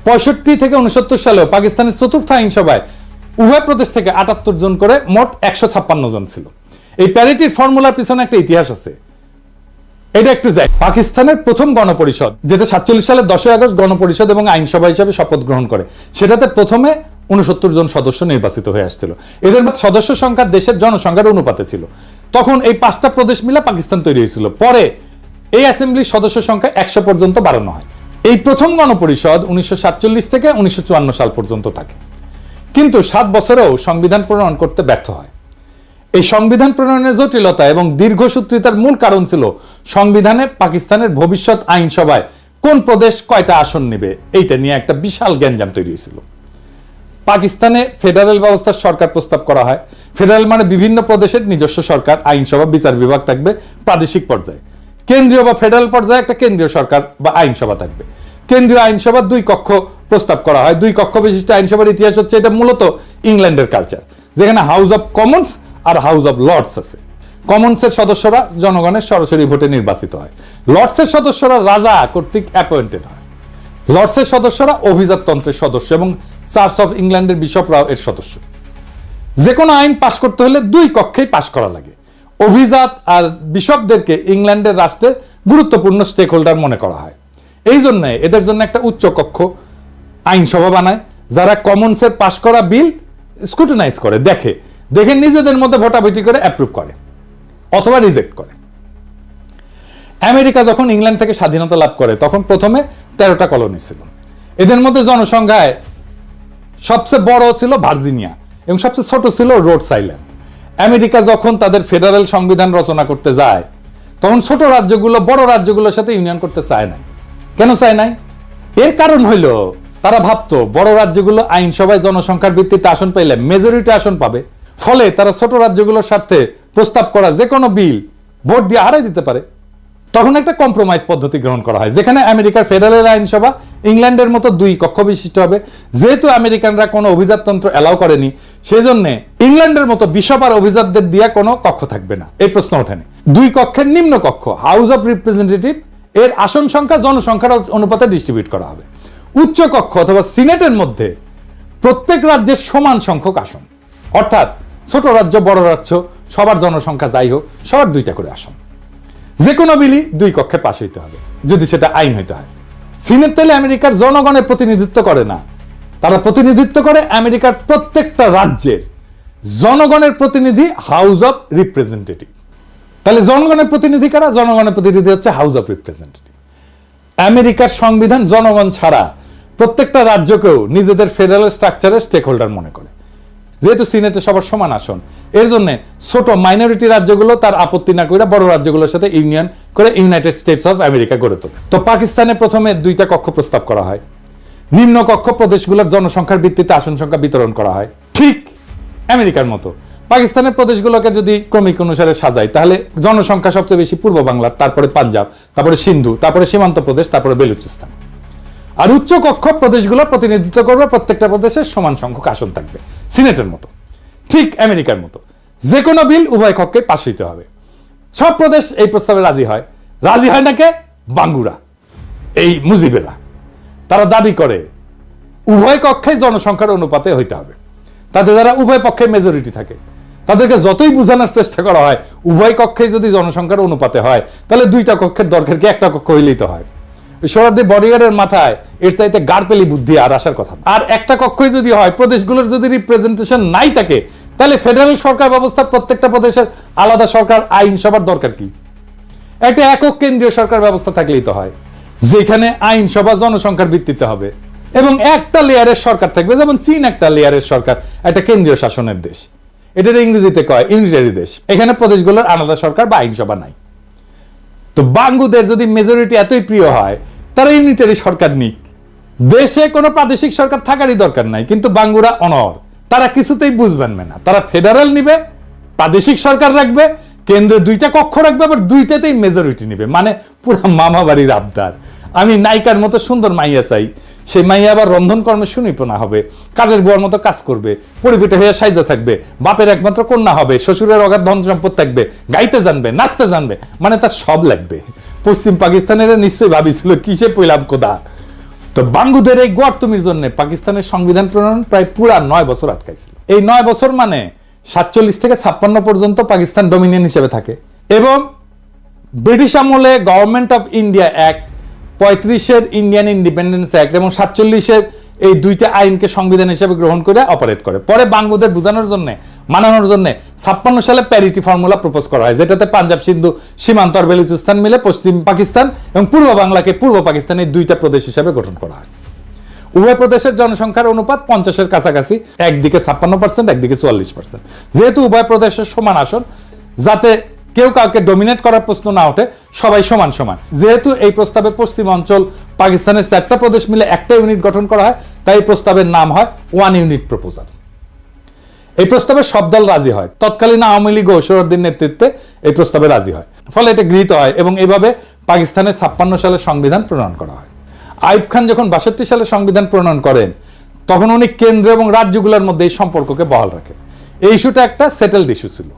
65 থেকে 69 সালেও পাকিস্তানের চতুর্থ আইনসভায় উভয় প্রদেশ থেকে 78 জন করে মোট 156 জন ছিল। এই প্যারিটির ফর্মুলার পিছনে একটা ইতিহাস আছে, এটা একটু যাই। পাকিস্তানের প্রথম গণপরিষদ, যেটা 47 সালের 10 আগস্ট গণপরিষদ এবং আইনসভা হিসাবে শপথ গ্রহণ করে, সেটাতে প্রথমে 69 জন সদস্য নির্বাচিত হয়ে আসছিল। এদের সদস্য সংখ্যা দেশের জনসংখ্যার অনুপাতে ছিল। তখন এই 5টা প্রদেশ মিলে পাকিস্তান তৈরি হয়েছিল। পরে এই অ্যাসেম্বলির সদস্য সংখ্যা 100 পর্যন্ত বাড়ানো হয়। এই প্রথম গণপরিষদ 1947 থেকে 1954 সাল পর্যন্ত থাকে, কিন্তু 7 বছরেও সংবিধান প্রণয়ন করতে ব্যর্থ হয়। এই সংবিধান প্রণয়নের জটিলতা এবং দীর্ঘসূত্রিতার মূল কারণ ছিল সংবিধানে পাকিস্তানের ভবিষ্যৎ আইনসভায় কোন প্রদেশ কয়টা আসন নেবে এইটা নিয়ে একটা বিশাল গ্যাঞ্জাম তৈরি হয়েছিল। পাকিস্তানে ফেডারেল ব্যবস্থার সরকার প্রস্তাব করা হয়। ফেডারেল মানে বিভিন্ন প্রদেশের নিজস্ব সরকার, আইনসভা, বিচার বিভাগ থাকবে প্রাদেশিক পর্যায়ে। কেন্দ্রীয় বা ফেডারেল পর্যায়ে একটা কেন্দ্রীয় সরকার বা আইনসভা থাকবে। কেন্দ্রীয় আইনসভা 2 কক্ষ প্রস্তাব করা হয়। 2 কক্ষ বিশিষ্ট আইনসভার ইতিহাস হচ্ছে, এটা মূলত ইংল্যান্ডের কালচার, যেখানে হাউস অব কমন্স আর হাউস অব লর্ডস আছে। কমন্সের সদস্যরা জনগণের সরাসরি ভোটে নির্বাচিত হয়। লর্ডসের সদস্যরা রাজা কর্তৃক অ্যাপয়েন্টেড হয়। লর্ডসের সদস্যরা অভিজাততন্ত্রের সদস্য এবং চার্চ অফ ইংল্যান্ডের বিশপরাও এর সদস্য। যে কোনো আইন পাশ করতে হলে 2 কক্ষেই পাশ করা লাগে। অভিজাত আর বিশপদেরকে ইংল্যান্ডের রাষ্ট্রে গুরুত্বপূর্ণ স্টেক হোল্ডার মনে করা হয়। এই জন্য এদের জন্য একটা উচ্চ কক্ষ আইনসভা বানায়, যারা কমন্সের পাশ করা বিল স্ক্রুটিনাইজ করে, দেখে নিজেদের মধ্যে ভোটাভুটি করে অ্যাপ্রুভ করে অথবা রিজেক্ট করে। আমেরিকা যখন ইংল্যান্ড থেকে স্বাধীনতা লাভ করে তখন প্রথমে 13টা কলোনি ছিল। এদের মধ্যে জনসংখ্যায় সবচেয়ে বড় ছিল ভার্জিনিয়া এবং সবচেয়ে ছোট ছিল রোডস আইল্যান্ড। আমেরিকা যখন তাদের ফেডারেল সংবিধান রচনা করতে যায় তখন ছোট রাজ্যগুলো বড় রাজ্যগুলোর সাথে ইউনিয়ন করতে চায় নাই। কেন চায় নাই? এর কারণ হইল তারা ভাবতো বড় রাজ্যগুলো আইনসভায় জনসংখ্যার ভিত্তিতে আসন পাইলে মেজরিটি আসন পাবে, ফলে তারা ছোট রাজ্যগুলোর সাথে প্রস্তাব করা যে কোনো বিল ভোট দিয়ে হারাই দিতে পারে। তখন একটা কম্প্রোমাইজ পদ্ধতি গ্রহণ করা হয়, যেখানে আমেরিকার ফেডারেল আইনসভা ইংল্যান্ডের মতো 2 কক্ষ বিশিষ্ট হবে। যেহেতু আমেরিকানরা কোনো অভিজাততন্ত্র এলাও করেনি, সেই জন্য ইংল্যান্ডের মতো বিশপ আর অভিজাতদের দিয়ে কোনো কক্ষ থাকবে না, এই প্রশ্ন ওঠেনি। 2 কক্ষের নিম্ন কক্ষ হাউস অফ রিপ্রেজেন্টেটিভ এর আসন সংখ্যা জনসংখ্যার অনুপাতে ডিস্ট্রিবিউট করা হবে। উচ্চ কক্ষ অথবা সিনেটের মধ্যে প্রত্যেক রাজ্যের সমান সংখ্যক আসন, অর্থাৎ ছোট রাজ্য বড় রাজ্য সবার জনসংখ্যা যাই হোক সবার 2টা করে আসন। যে কোনো বিলই 2 কক্ষে পাশ হইতে হবে যদি সেটা আইন হইতে হয়। সিনেট তাহলে আমেরিকার জনগণের প্রতিনিধিত্ব করে না, তারা প্রতিনিধিত্ব করে আমেরিকার প্রত্যেকটা রাজ্যের জনগণের প্রতিনিধি হাউস অফ রিপ্রেজেন্টেটিভ। তাহলে জনগণের প্রতিনিধি কারা? জনগণের প্রতিনিধি হচ্ছে হাউস অফ রিপ্রেজেন্টেটিভ। আমেরিকার সংবিধান জনগণ ছাড়া প্রত্যেকটা রাজ্যকেও নিজেদের ফেডারেল স্ট্রাকচারের স্টেক হোল্ডার মনে করে। যেহেতু সিনেটে সবার সমান আসন, এর জন্য ছোট মাইনরিটি রাজ্যগুলো তার আপত্তি না করে বড় রাজ্যগুলোর সাথে ইউনিয়ন করে ইউনাইটেড স্টেটস অফ আমেরিকা গড়ে তোলে। তো পাকিস্তানে প্রথমে 2টা কক্ষ প্রস্তাব করা হয়। নিম্ন কক্ষ প্রদেশগুলোর জনসংখ্যার ভিত্তিতে আসন সংখ্যা বিতরণ করা হয়। ঠিক আমেরিকার মতো পাকিস্তানের প্রদেশগুলোকে যদি ক্রমিক অনুসারে সাজায়, তাহলে জনসংখ্যা সবচেয়ে বেশি পূর্ব বাংলার, তারপরে পাঞ্জাব, তারপরে সিন্ধু, তারপরে সীমান্ত প্রদেশ, তারপরে বেলুচিস্তান। আর উচ্চ কক্ষ প্রদেশগুলো প্রতিনিধিত্ব করবে, প্রত্যেকটা প্রদেশের সমান সংখ্যক আসন থাকবে, সিনেটের মতো। ঠিক আমেরিকার মতো যে কোনো বিল উভয় কক্ষে পাশ হইতে হবে। সব প্রদেশ এই প্রস্তাবে রাজি হয়। রাজি হয় না কে? বাঙ্গুরা, এই মুজিবেরা। তারা দাবি করে উভয় কক্ষে জনসংখ্যার অনুপাতে হইতে হবে। তাতে যারা উভয় পক্ষে মেজরিটি থাকে তাদেরকে যতই বোঝানোর চেষ্টা করা হয় উভয় কক্ষে যদি জনসংখ্যার অনুপাতে হয় তাহলে 2টা কক্ষের দরকার কি, একটা কক্ষ হইলেই তো হয়। সোহরাওয়ার্দী বডিগার্ডের মাথায় এর চাইতে গারপেলি বুদ্ধি আর আসার কথা। আর একটা কক্ষই যদি হয়, প্রদেশগুলোর যদি রিপ্রেজেন্টেশন নাই থাকে, তাহলে ফেডারেল সরকার ব্যবস্থা প্রত্যেকটা প্রদেশের আলাদা সরকার আইনসভার দরকার কি? একটা একক কেন্দ্রীয় সরকার ব্যবস্থা থাকলেই তো হয়, যেখানে আইনসভা জনসংখ্যার ভিত্তিতে হবে এবং একটা লেয়ারের সরকার থাকবে। যেমন চীন একটা লেয়ারের সরকার, একটা কেন্দ্রীয় শাসনের দেশ, এটার ইংরেজিতে কয় ইউনিটারি দেশ। এখানে প্রদেশগুলোর আলাদা সরকার বা আইনসভা নাই। তো বাঙ্গুদের যদি মেজরিটি এতই প্রিয় হয়, তারা ইউনিটারি সরকার নিক, দেশে কোনো প্রাদেশিক সরকার থাকারই দরকার নাই। কিন্তু বাঙ্গুরা অনর, তারা কিছুতেই বুঝবেন না। তারা ফেডারেল নিবে, প্রাদেশিক সরকার রাখবে, কেন্দ্রে 2টা কক্ষ রাখবে, আবার 2টাতেই মেজরিটি নিবে। মানে পুরো মামা বাড়ির আবদার। আমি নায়িকার মতো সুন্দর মাইয়া চাই, সেই মাইয়া আবার রন্ধন কর্মে সুনিপুণা হবে, কাজের বুয়ার মতো কাজ করবে, পরিপিঠে হয়ে সাইজা থাকবে, বাপের একমাত্র কন্যা হবে, শ্বশুরের অগাধ ধন সম্পদ থাকবে, গাইতে জানবে, নাচতে জানবে, মানে তার সব লাগবে। পশ্চিম পাকিস্তানের নিশ্চয়ই ভাবিছিল কিসে পইলাম কোদা। তো বাঙ্গুদের এই গোয়ার্তুমির জন্য পাকিস্তানের সংবিধান প্রণয়ন প্রায় পুরা 9 বছর আটকাইছিল। এই 9 বছর মানে 47 থেকে 56 পর্যন্ত পাকিস্তান ডোমিনিয়ন হিসেবে থাকে এবং ব্রিটিশ আমলে গভর্নমেন্ট অফ ইন্ডিয়া অ্যাক্ট, 35-এর ইন্ডিয়ান ইন্ডিপেন্ডেন্স অ্যাক্ট এবং 47-এর এই দুইটা আইনকে সংবিধান হিসেবে গ্রহণ করে অপারেট করে। পরে বাঙ্গুদের বোঝানোর জন্য, মানানোর জন্য 56 সালে প্যারিটি ফর্মুলা প্রপোজ করা হয়, যেটাতে পাঞ্জাব সিন্ধু সীমান্ত আর বেলুচিস্তান মিলে পশ্চিম পাকিস্তান এবং পূর্ব বাংলাকে পূর্ব পাকিস্তানের দুইটা প্রদেশ হিসেবে গঠন করা হয়। উভয় প্রদেশের জনসংখ্যার অনুপাত 50-এর কাছাকাছি, একদিকে 56%, একদিকে 44%। যেহেতু উভয় প্রদেশের সমান আসন, যাতে কেউ কাউকে ডমিনেট করার প্রশ্ন না ওঠে, সবাই সমান সমান। যেহেতু এই প্রস্তাবে পশ্চিম অঞ্চল পাকিস্তানের 4টা প্রদেশ মিলে একটা ইউনিট গঠন করা হয়, তাই এই প্রস্তাবের নাম হয় 1 ইউনিট প্রপোজাল। এই প্রস্তাবে সব দল রাজি হয়। তৎকালীন আওয়ামী লীগ ও সোহরাওয়ার্দীর নেতৃত্বে এই প্রস্তাবে রাজি হয়, ফলে এটা গৃহীত হয় এবং এইভাবে পাকিস্তানের 56 সালে সংবিধান প্রণয়ন করা হয়। আইয়ুব খান যখন 62 সালে সংবিধান প্রণয়ন করেন, তখন উনি কেন্দ্র এবং রাজ্যগুলোর মধ্যে এই সম্পর্ককে বহাল রাখেন। এই ইস্যুটা একটা সেটেলড ইস্যু ছিল।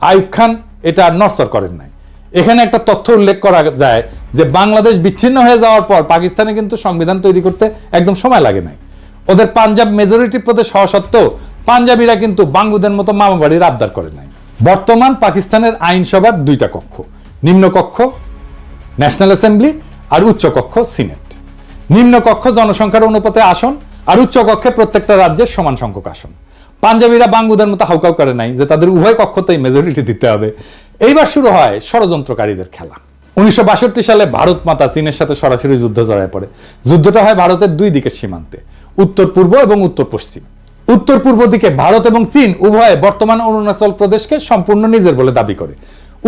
আইয়ুব খান এটা আর নড়চড় করেন নাই। এখানে একটা তথ্য উল্লেখ করা যায় যে বাংলাদেশ বিচ্ছিন্ন হয়ে যাওয়ার পর পাকিস্তানে কিন্তু সংবিধান তৈরি করতে একদম সময় লাগে নাই। ওদের পাঞ্জাব মেজরিটি প্রদেশ হওয়া সত্ত্বেও পাঞ্জাবিরা কিন্তু বাঙ্গুদের মতো মামা বাড়ির আবদার করে নাই। বর্তমান পাকিস্তানের আইনসভার 2টা কক্ষ, নিম্নকক্ষ ন্যাশনাল অ্যাসেম্বলি আর উচ্চকক্ষ সিনেট। নিম্নকক্ষ জনসংখ্যার অনুপাতে আসন আর উচ্চকক্ষে প্রত্যেকটা রাজ্যের সমান সংখ্যক আসন। পাঞ্জাবিরা বাঙ্গুদের মতো হাউকাউ করে নাই যে তাদের উভয় কক্ষতেই মেজরিটি দিতে হবে। এইবার শুরু হয় ষড়যন্ত্রকারীদের খেলা। 1962 সালে ভারত মাতা চীনের সাথে সরাসরি যুদ্ধ জড়ায় পড়ে। যুদ্ধটা হয় ভারতের দুই দিকের সীমান্তে, উত্তর পূর্ব এবং উত্তর পশ্চিম। উত্তর পূর্ব দিকে ভারত এবং চীন উভয়ে বর্তমান অরুণাচল প্রদেশকে সম্পূর্ণ নিজের বলে দাবি করে।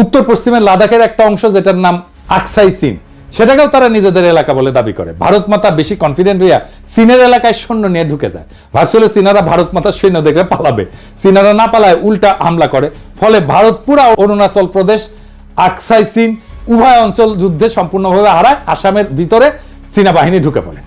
উত্তর পশ্চিমের লাদাখের একটা অংশ, যেটার নাম আকসাই চীন, সেটাকেও তারা নিজেদের এলাকা বলে দাবি করে। ভারত মাতা বেশি কনফিডেন্ট হইয়া চীনের এলাকায় সৈন্য নিয়ে ঢুকে যায়। ভাবছিল চীনারা ভারত মাতার সৈন্য দেখে পালাবে, চীনারা না পালায় উল্টা হামলা করে। ফলে ভারত পুরা অরুণাচল প্রদেশ, আকসাই চীন উভয় অঞ্চল যুদ্ধে সম্পূর্ণভাবে হারায়। আসামের ভিতরে চীনা বাহিনী ঢুকে পড়ে।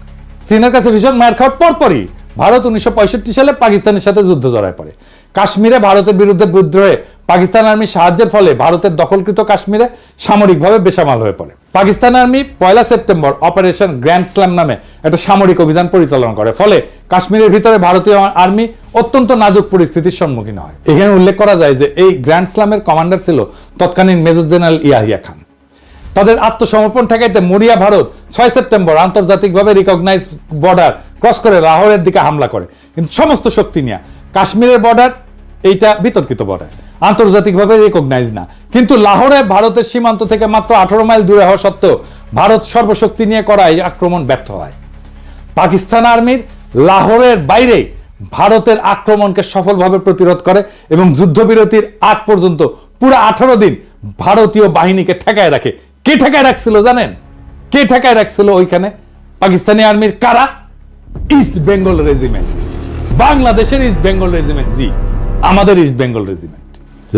চীনের কাছে ভীষণ মার খাওয়ার পরপরই ভারত 1965 সালে পাকিস্তানের সাথে যুদ্ধ জড়ায় পড়ে। কাশ্মীরে ভারতের বিরুদ্ধে বিদ্রোহে পাকিস্তান আর্মির সাহায্যের ফলে ভারতের দখলকৃত কাশ্মীরে সামরিকভাবে বেসামাল হয়ে পড়ে। Pakistan army 1 September operation grand slam নামে একটা সামরিক অভিযান পরিচালনা করে। ফলে কাশ্মীরের ভিতরে ভারতীয় আর্মি অত্যন্ত নাজুক পরিস্থিতির সম্মুখীন হয়। এখানে উল্লেখ করা যায় যে এই গ্র্যান্ড স্ল্যামের কমান্ডার ছিল তৎকালীন মেজর জেনারেল ইয়াহিয়া খান। তাদের আত্মসমর্পণ ঠেকাইতে মরিয়া ভারত 6 সেপ্টেম্বর আন্তর্জাতিকভাবে রিকগনাইজ বর্ডার ক্রস করে লাহোরের দিকে হামলা করে, কিন্তু সমস্ত শক্তি নিয়ে। কাশ্মীরের বর্ডার এইটা বিতর্কিত বর্ডার, আন্তর্জাতিকভাবে রিকগনাইজ না, কিন্তু লাহোরে ভারতের সীমান্ত থেকে মাত্র 18 মাইল দূরে হওয়া সত্ত্বেও ভারত সর্বশক্তি নিয়ে করা এই আক্রমণ ব্যর্থ হয়। পাকিস্তান আর্মির লাহোরের বাইরে ভারতের আক্রমণকে সফলভাবে প্রতিরোধ করে এবং যুদ্ধবিরতির আগ পর্যন্ত পুরো 18 দিন ভারতীয় বাহিনীকে ঠেকায় রাখে। কে ঠেকায় রাখছিল জানেন? কে ঠেকায় রাখছিল ওইখানে? পাকিস্তানি আর্মির কারা? ইস্ট বেঙ্গল রেজিমেন্ট, বাংলাদেশের ইস্ট বেঙ্গল রেজিমেন্ট। জি, আমাদের ইস্ট বেঙ্গল রেজিমেন্ট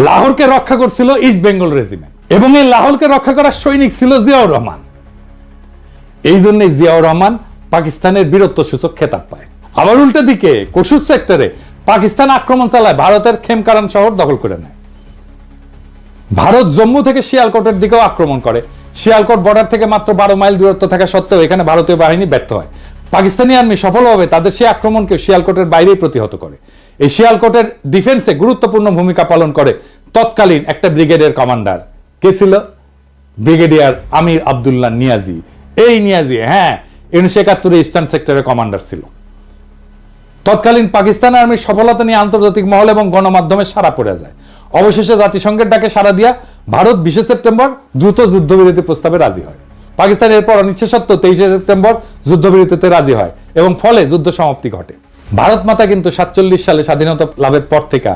লাহোরকে রক্ষা করছিল ইস্ট বেঙ্গল রেজিমেন্ট, এবং এই লাহোরকে রক্ষা করার সৈনিক ছিল জিয়াউর রহমান। এই জন্য জিয়াউর রহমান পাকিস্তানের বীরত্ব সূচক খেতাব পায়। আবার উল্টো দিকে কসুর সেক্টরে পাকিস্তান আক্রমণ চালায়, ভারতের খেমকারান শহর দখল করে নেয়। ভারত জম্মু থেকে শিয়ালকোটের দিকেও আক্রমণ করে। শিয়ালকোট বর্ডার থেকে মাত্র 12 মাইল দূরত্ব থাকা সত্ত্বেও এখানে ভারতীয় বাহিনী ব্যর্থ হয়। পাকিস্তানি আর্মি সফলভাবে তাদের সেই আক্রমণকে শিয়ালকোটের বাইরেই প্রতিহত করে। এই শিয়ালকোটের ডিফেন্সে গুরুত্বপূর্ণ ভূমিকা পালন করে তৎকালীন একটা ব্রিগেডের কমান্ডার। কে ছিল? ব্রিগেডিয়ার আমির আব্দুল্লাহ নিয়াজি। এই নিয়াজি 1971 ইস্টার্ন সেক্টরের কমান্ডার ছিল। তৎকালীন পাকিস্তান আর্মির সফলতা নিয়ে আন্তর্জাতিক মহল এবং গণমাধ্যমে সাড়া পড়ে যায়। অবশেষে জাতিসংঘের ডাকে সাড়া দিয়া ভারত 20 সেপ্টেম্বর দ্রুত যুদ্ধবিরতি প্রস্তাবে রাজি হয়। পাকিস্তান এরপর অনিচ্ছা সত্ত্বেও 23 সেপ্টেম্বর যুদ্ধবিরতিতে রাজি হয় এবং ফলে যুদ্ধ সমাপ্তি ঘটে। ভারত মাতা কিন্তু 47 সালে স্বাধীনতা লাভের পর থেকে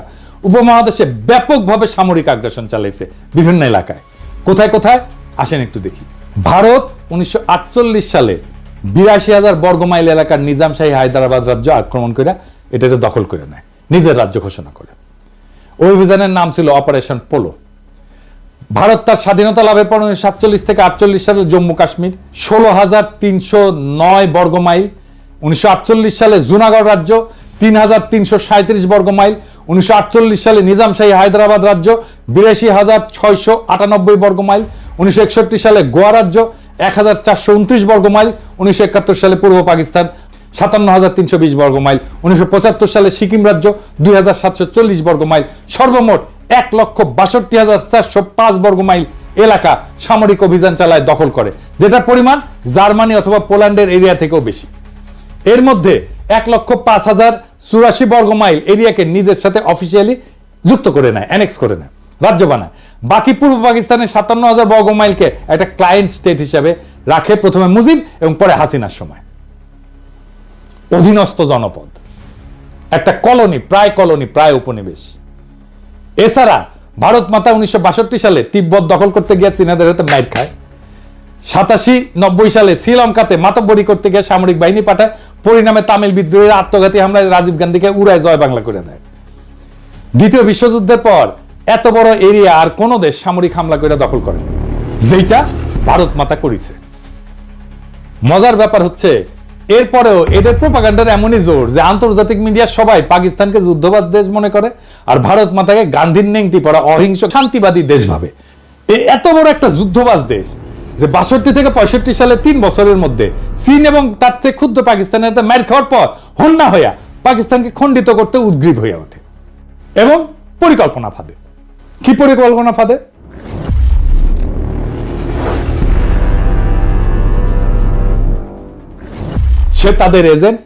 উপমহাদেশে ব্যাপকভাবে সামরিক আগ্রাসন চালাইছে বিভিন্ন এলাকায়। কোথায় কোথায় আসেন একটু দেখি। ভারত 1948 সালে 82,000 বর্গমাইল এলাকার নিজামশাহী হায়দ্রাবাদ রাজ্য আক্রমণ করে এটাকে দখল করে নেয়, নিজের রাজ্য ঘোষণা করে। ওই অভিযানের নাম ছিল অপারেশন পোলো। ভারত তার স্বাধীনতা লাভের পর 1947 থেকে 48 সালে জম্মু কাশ্মীর 16,309 বর্গমাইল, 1948 সালে জুনাগড় রাজ্য 3,337 বর্গমাইল, 1948 সালে নিজামশাহী হায়দ্রাবাদ রাজ্য 82,698 বর্গমাইল, 1961 সালে গোয়া রাজ্য 1429 বর্গ মাইল, 1971 সালে পূর্ব পাকিস্তান 57,320 বর্গ মাইল, 1975 সালে সিকিম রাজ্য 2,740 বর্গ মাইল, সর্বমোট 1,62,405 বর্গ মাইল এলাকা সামরিক অভিযান চালায় দখল করে, যেটার পরিমাণ জার্মানি অথবা পোল্যান্ডের এরিয়া থেকেও বেশি। এর মধ্যে 1,05,084 বর্গ মাইল এরিয়াকে নিজের সাথে অফিসিয়ালি যুক্ত করে নেয়, অ্যানেক্স করে নেয়, রাজ্য বানায়। বাকি পূর্ব পাকিস্তানের 57,000 বর্গ মাইলকে একটা ক্লায়েন্ট স্টেট হিসেবে রাখে প্রথমে মুজিব এবং পরে হাসিনার সময়। অধীনস্থ জনপদ, একটা কলোনি, প্রায় উপনিবেশ। এছাড়া ভারত মাতা 1962 সালে তিব্বত দখল করতে গিয়ে চীনাদের হাতে মাইর খায়। 87-90 সালে শ্রীলঙ্কাতে মাতব্বরি করতে গিয়ে সামরিক বাহিনী পাঠায়, পরিণামে তামিল বিদ্রোহীর আত্মঘাতী হামলায় রাজীব গান্ধীকে উড়ায় জয় বাংলা করে দেয়। দ্বিতীয় বিশ্বযুদ্ধের পর এত বড় এরিয়া আর কোন দেশ সামরিক হামলা করে দখল করে, যেটা ভারত মাতা করেছে। মজার ব্যাপার হচ্ছে এরপরেও এদের প্রোপাগান্ডার এমনই জোর যে আন্তর্জাতিক মিডিয়া সবাই পাকিস্তানকে যুদ্ধবাদ দেশ মনে করে আর ভারত মাতাকে গান্ধীর নেংটি পড়া অহিংস শান্তিবাদী দেশ ভাবে। এত বড় একটা যুদ্ধবাজ দেশ যে 62 থেকে 65 সালে 3 বছরের মধ্যে চীন এবং তার থেকে ক্ষুদ্র পাকিস্তানের মার খাওয়ার পর হন্যা হইয়া পাকিস্তানকে খণ্ডিত করতে উদ্গ্রীব হয়ে ওঠে এবং পরিকল্পনা ফাঁদে। কি পরিকল্পনা ফাঁদে? সে তাদের এজেন্ট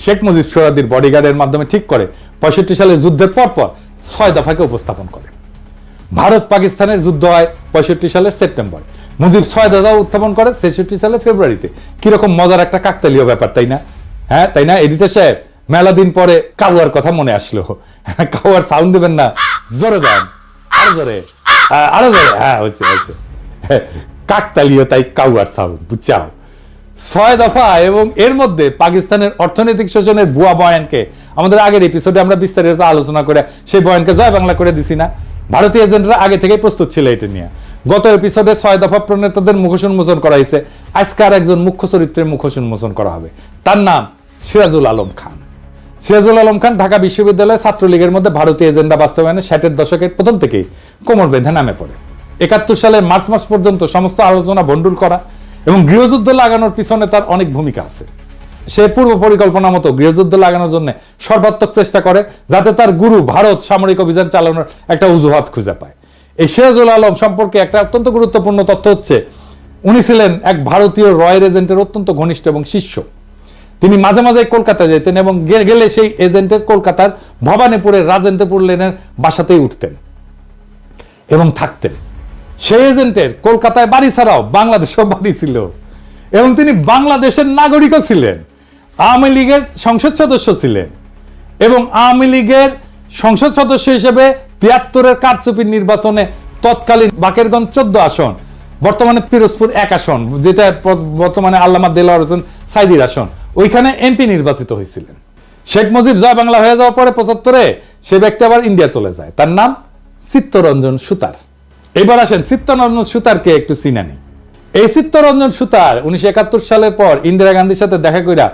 শেখ মুজিব সোহরাওয়ার্দীর বডিগার্ডের মাধ্যমে ঠিক করে 65 সালে যুদ্ধের পর 6 দফাকে উপস্থাপন করে। ভারত পাকিস্তানের যুদ্ধ হয় 65 সালের সেপ্টেম্বর, মুজিব 6 দফা উত্থাপন করে 66 সালের ফেব্রুয়ারিতে। কিরকম মজার একটা কাকতালীয় ব্যাপার, তাই না? হ্যাঁ, তাই না এডিটর সাহেব? মেলা দিন পরে কাউয়ার কথা মনে আসলো। কাউয়ার সাউন্ড দেবেন না? জোরে দেন, আরো জোরে, আরো জোরে। হ্যাঁ, হয়েছে। কাকতালীয় তাই কাউয়ার সাউন্ড, বুঝছাও? 6 দফা এবং এর মধ্যে পাকিস্তানের অর্থনৈতিক শোষণের ভুয়া বয়ানকে আমাদের আগের এপিসোডে আমরা বিস্তারিত আলোচনা করে সেই বয়ানকে জয় বাংলা করে দিছি না? ভারতীয় এজেন্টরা আগে থেকেই প্রস্তুত ছিল এটা নিয়ে। গত এপিসোডে 6 দফা প্রণেতাদের মুখোশ উন্মোচন করা হয়েছে। আজকে আর একজন মুখ্য চরিত্রের মুখোশ উন্মোচন করা হবে। তার নাম সিরাজুল আলম খান। সিরাজুল আলম খান ঢাকা বিশ্ববিদ্যালয়ের ছাত্রলীগের মধ্যে ভারতীয় এজেন্ডা বাস্তবায়নে 60-এর দশকের প্রথম থেকেই কোমর বেঁধে নামে পড়ে। 71 সালের মার্চ মাস পর্যন্ত সমস্ত আলোচনা ভণ্ডুল করা এবং গৃহযুদ্ধ লাগানোর পিছনে তার অনেক ভূমিকা আছে। সে পূর্ব পরিকল্পনা মতো গৃহযুদ্ধ লাগানোর জন্য সর্বাত্মক চেষ্টা করে যাতে তার গুরু ভারত সামরিক অভিযান চালানোর একটা অজুহাত খুঁজে পায়। এই সিরাজুল আলম সম্পর্কে একটা অত্যন্ত গুরুত্বপূর্ণ তথ্য হচ্ছে উনি ছিলেন এক ভারতীয় রয়ের এজেন্টের অত্যন্ত ঘনিষ্ঠ এবং শিষ্য। তিনি মাঝে মাঝে কলকাতায় যেতেন এবং গেলে সেই এজেন্টের কলকাতার ভবানীপুরের রাজেন্দ্রপুর লেনের বাসাতেই উঠতেন এবং থাকতেন। সেই এজেন্টের কলকাতায় বাড়ি ছাড়াও বাংলাদেশেও বাড়ি ছিল এবং তিনি বাংলাদেশের নাগরিকও ছিলেন, আওয়ামী লীগের সংসদ সদস্য ছিলেন এবং আওয়ামী লীগের সংসদ সদস্য হিসেবে 73-এর কারচুপির নির্বাচনে তৎকালীন বাকেরগঞ্জ 14 আসন, বর্তমানে পিরোজপুর 1 আসন, যেটা বর্তমানে আল্লামা দেলোয়ার হোসেন সাইদির আসন, ওইখানে এমপি নির্বাচিত হয়েছিলেন। শেখ মুজিব জয় বাংলা হয়ে যাওয়ার পরে 75-এ সে ব্যক্তি আবার ইন্ডিয়া চলে যায়। তার নাম চিত্তরঞ্জন সুতার। এবার আসেন চিত্তরঞ্জন সুতারকে একটু চিনা নেই। এই চিত্তরঞ্জন সুতার 1971 সালের পর ইন্দিরা গান্ধীর সাথে দেখা কইরা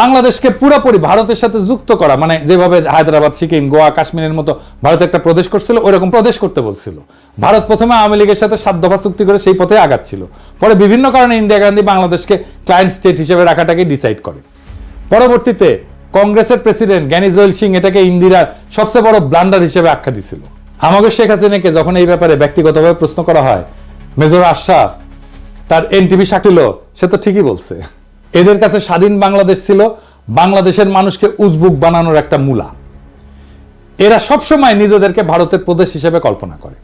বাংলাদেশকে পুরোপুরি ভারতের সাথে যুক্ত করা, মানে যেভাবে হায়দ্রাবাদ, সিকিম, গোয়া, কাশ্মীরের মতো ভারত একটা প্রদেশ করছিল, ওইরকম প্রদেশ করতে বলছিল। ভারত প্রথমে আওয়ামী লীগের সাথে 7 দফা চুক্তি করে সেই পথে আগাচ্ছিল। পরে বিভিন্ন কারণে ইন্দিরা গান্ধী বাংলাদেশকে ক্লায়েন্ট স্টেট হিসেবে রাখাটাকে ডিসাইড করে। পরবর্তীতে কংগ্রেসের প্রেসিডেন্ট জ্ঞানী জৈল সিং এটাকে ইন্দিরার সবচেয়ে বড় ব্লান্ডার হিসেবে আখ্যা দিছিল। আমাকে শেখ হাসিনাকে যখন এই ব্যাপারে ব্যক্তিগতভাবে প্রশ্ন করা হয়, মেজর আশরাফ তার এনটিভি সাক্ষী, সে তো ঠিকই বলছে। এদের কাছে স্বাধীন বাংলাদেশ ছিল বাংলাদেশের মানুষকে উজবুক বানানোর একটা মূলা। এরা সবসময় নিজেদেরকে ভারতের প্রদেশ হিসেবে কল্পনা করে।